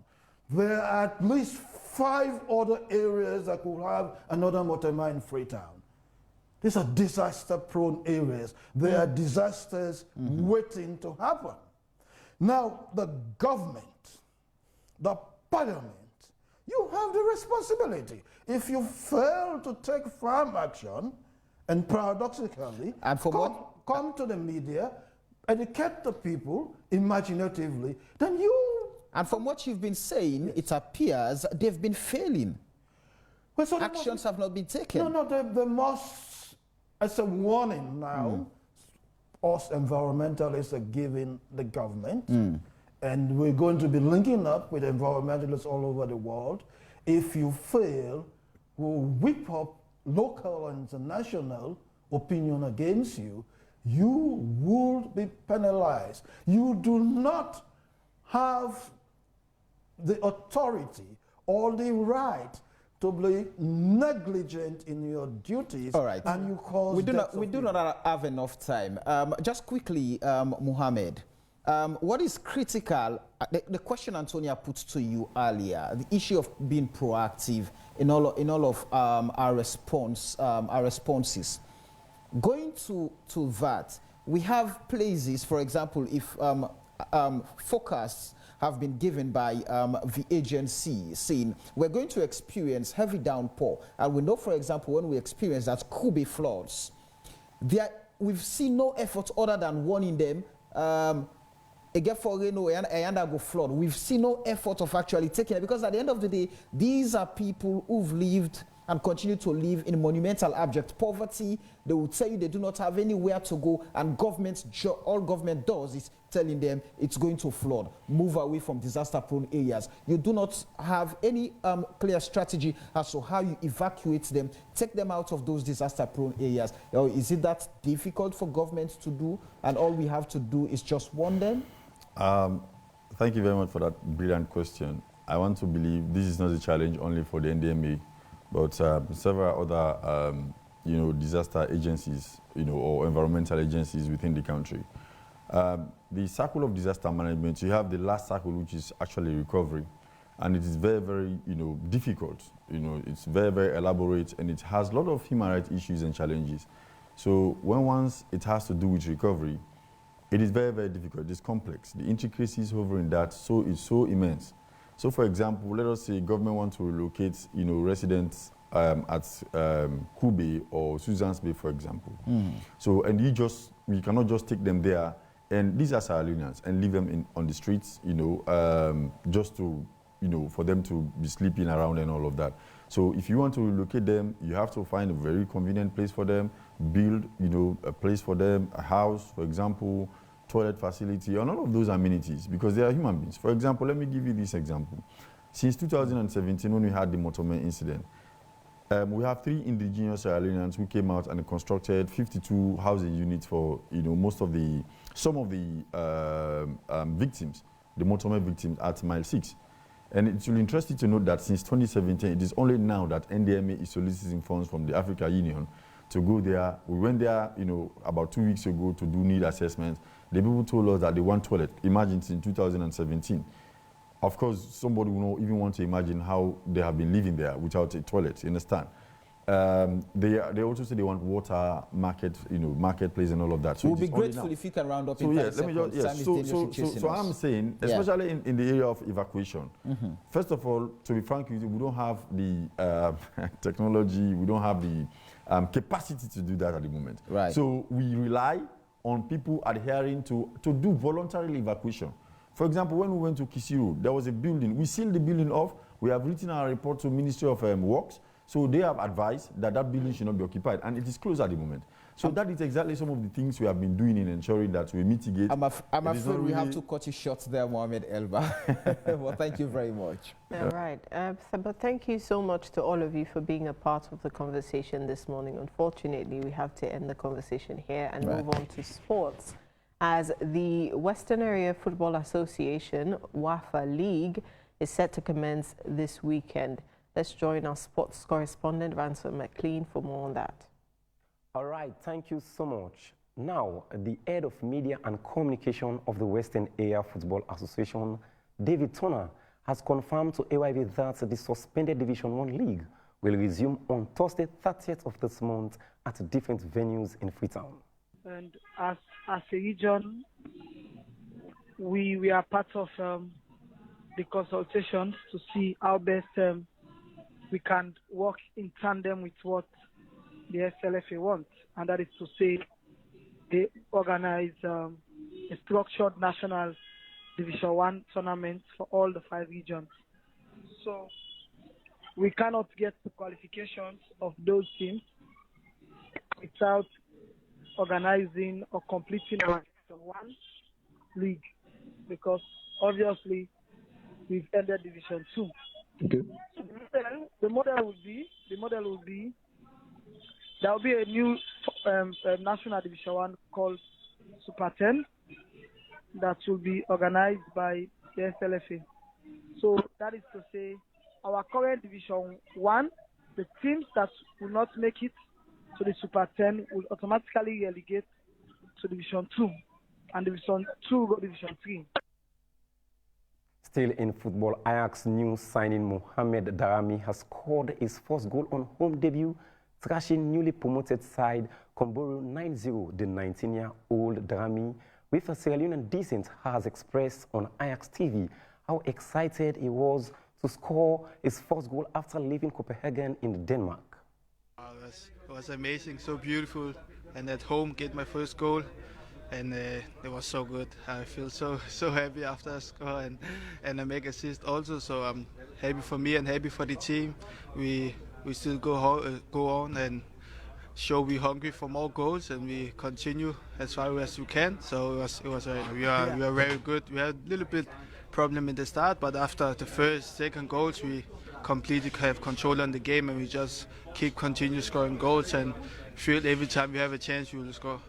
There are at least 5 other areas that could have another Mortimer in Freetown. These are disaster-prone areas. There are disasters waiting to happen. Now, the government, the parliament, you have the responsibility. If you fail to take firm action, and paradoxically, come to the media, educate the people imaginatively, then you... And from what you've been saying, it appears they've been failing. Well, so actions have not been taken. No, they must, as a warning now, us environmentalists are giving the government, and we're going to be linking up with environmentalists all over the world. If you fail, we'll whip up local and international opinion against you. You will be penalized. You do not have the authority or the right to be negligent in your duties. All right. And you cause we do not have enough time. Just quickly, Mohammed, what is critical, the question Antonia put to you earlier, the issue of being proactive in all of our responses. Going to that, we have places, for example, if forecasts have been given by the agency saying we're going to experience heavy downpour, and we know, for example, when we experience that Kube floods, we've seen no effort other than warning them again for Reno and go flood. We've seen no effort of actually taking it, because at the end of the day, these are people who've lived and continue to live in monumental abject poverty. They will tell you they do not have anywhere to go, and all government does is telling them it's going to flood. Move away from disaster-prone areas. You do not have any clear strategy as to how you evacuate them, take them out of those disaster-prone areas. Is it that difficult for governments to do, and all we have to do is just warn them? Thank you very much for that brilliant question. I want to believe this is not a challenge only for the NDMA, but several other, disaster agencies, or environmental agencies within the country. The cycle of disaster management, you have the last cycle, which is actually recovery, and it is very, very, difficult. It's very, very elaborate, and it has a lot of human rights issues and challenges. So once it has to do with recovery, it is very, very difficult. It's complex. The intricacies over in that is so immense. So, for example, let us say government wants to relocate, residents at Kube or Susan's Bay, for example. So, and we cannot just take them there, and these are Sierra Leoneans, and leave them on the streets, just to, for them to be sleeping around and all of that. So, if you want to relocate them, you have to find a very convenient place for them, build, a place for them, a house, for example, toilet facility, and all of those amenities, because they are human beings. For example, let me give you this example. Since 2017, when we had the Mortimer incident, we have 3 indigenous Sierra Leoneans who came out and constructed 52 housing units for, some of the victims, the Mortimer victims at Mile 6. And it's really interesting to note that since 2017, it is only now that NDMA is soliciting funds from the African Union to go there. We went there, about 2 weeks ago to do need assessments. The people told us that they want toilet. Imagine in 2017. Of course, somebody will not even want to imagine how they have been living there without a toilet, you understand? They also say they want water, marketplace and all of that. So we'll be grateful if you can round up in 5 seconds. So I'm saying, especially in the area of evacuation, first of all, to be frank with you, we don't have the technology, we don't have the capacity to do that at the moment. Right. So we rely on people adhering to do voluntary evacuation. For example, when we went to Kisiro, there was a building. We sealed the building off. We have written our report to Ministry of Works. So they have advised that that building should not be occupied. And it is closed at the moment. So that is exactly some of the things we have been doing in ensuring that we mitigate. I'm afraid we have to cut you short there, Mohamed Elba. Well, thank you very much. All right. But thank you so much to all of you for being a part of the conversation this morning. Unfortunately, we have to end the conversation here and move on to sports, as the Western Area Football Association, WAFA League, is set to commence this weekend. Let's join our sports correspondent, Ransom McLean, for more on that. All right, thank you so much. Now, the head of media and communication of the Western Area Football Association, David Turner, has confirmed to AYV that the suspended Division 1 league will resume on Thursday, 30th of this month at different venues in Freetown. And as a region, we are part of the consultations to see how best we can work in tandem with what the SLFA wants, and that is to say they organize a structured national Division 1 tournament for all the 5 regions. So we cannot get the qualifications of those teams without organizing or completing our Division 1 league, because obviously we've ended Division 2. Okay. The model will be there will be a new national Division 1 called Super 10 that will be organized by the SLFA. So that is to say, our current Division 1, the teams that will not make it to the Super 10 will automatically relegate to Division 2, and Division 2 will go to Division 3. Still in football, Ajax new signing Mohamed Darami has scored his first goal on home debut, thrashing newly promoted side Komboro 9-0. The 19-year-old Darami, with a Sierra Leonean descent, has expressed on Ajax TV how excited he was to score his first goal after leaving Copenhagen in Denmark. It was amazing, so beautiful, and at home get my first goal. And it was so good. I feel so happy after I score and I make assist also. So I'm happy for me and happy for the team. We still go on and show we're hungry for more goals, and we continue as far as we can. So it was we are very good. We had a little bit problem in the start, but after the second goals, we completely have control on the game, and we just continue scoring goals, and feel every time we have a chance we will score.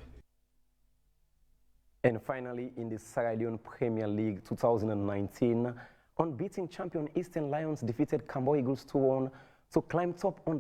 And finally, in the Sierra Leone Premier League 2019, unbeaten champion Eastern Lions defeated Cambo Eagles 2-1 to climb top on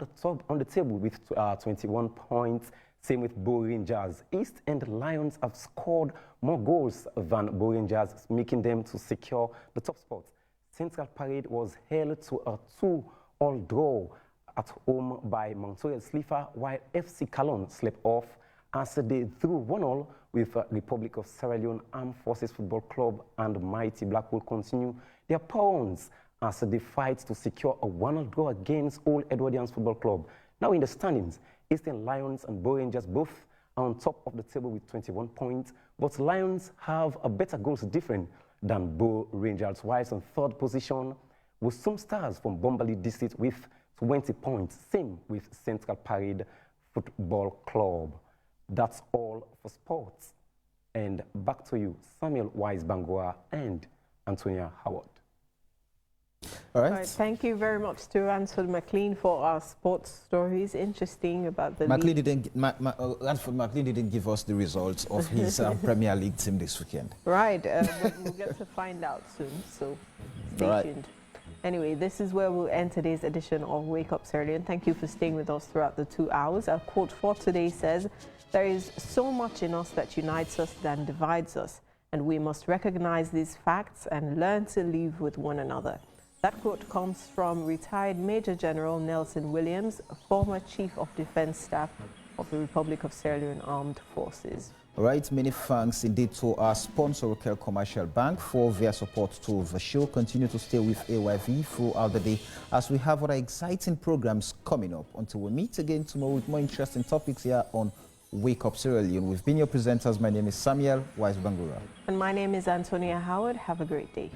the table with 21 points. Same with Bo Rangers. East End Lions have scored more goals than Bo Rangers, making them to secure the top spot. Central Parade was held to a 2-all draw at home by Montorial Slifa, while FC Calon slept off as they drew 1-1 with Republic of Sierra Leone Armed Forces Football Club, and Mighty Blackpool continue their pounds as they fight to secure a 1-1 draw against Old Edwardians Football Club. Now in the standings, Eastern Lions and Bo Rangers both are on top of the table with 21 points, but Lions have a better goals difference than Bo Rangers, whilst in third position with some stars from Bombaley District with 20 points, same with Central Parade Football Club. That's all for sports. And back to you, Samuel Wise-Bangua and Antonia Howard. All right. All right. Thank you very much to Ransom McLean for our sports stories. Interesting about the McLean didn't give us the results of his Premier League team this weekend. Right. We'll get to find out soon, so stay tuned. Anyway, this is where we'll end today's edition of Wake Up Sierra Leone. Thank you for staying with us throughout the 2 hours. Our quote for today says, "There is so much in us that unites us than divides us, and we must recognize these facts and learn to live with one another." That quote comes from retired Major General Nelson Williams, former Chief of Defense Staff of the Republic of Sierra Leone Armed Forces. All right, many thanks indeed to our sponsor, Rokel Commercial Bank, for their support to the show. Continue to stay with AYV throughout the day as we have other exciting programs coming up. Until we meet again tomorrow with more interesting topics here on Wake Up Sierra Leone. We've been your presenters. My name is Samuel Wise Bangura. And my name is Antonia Howard. Have a great day.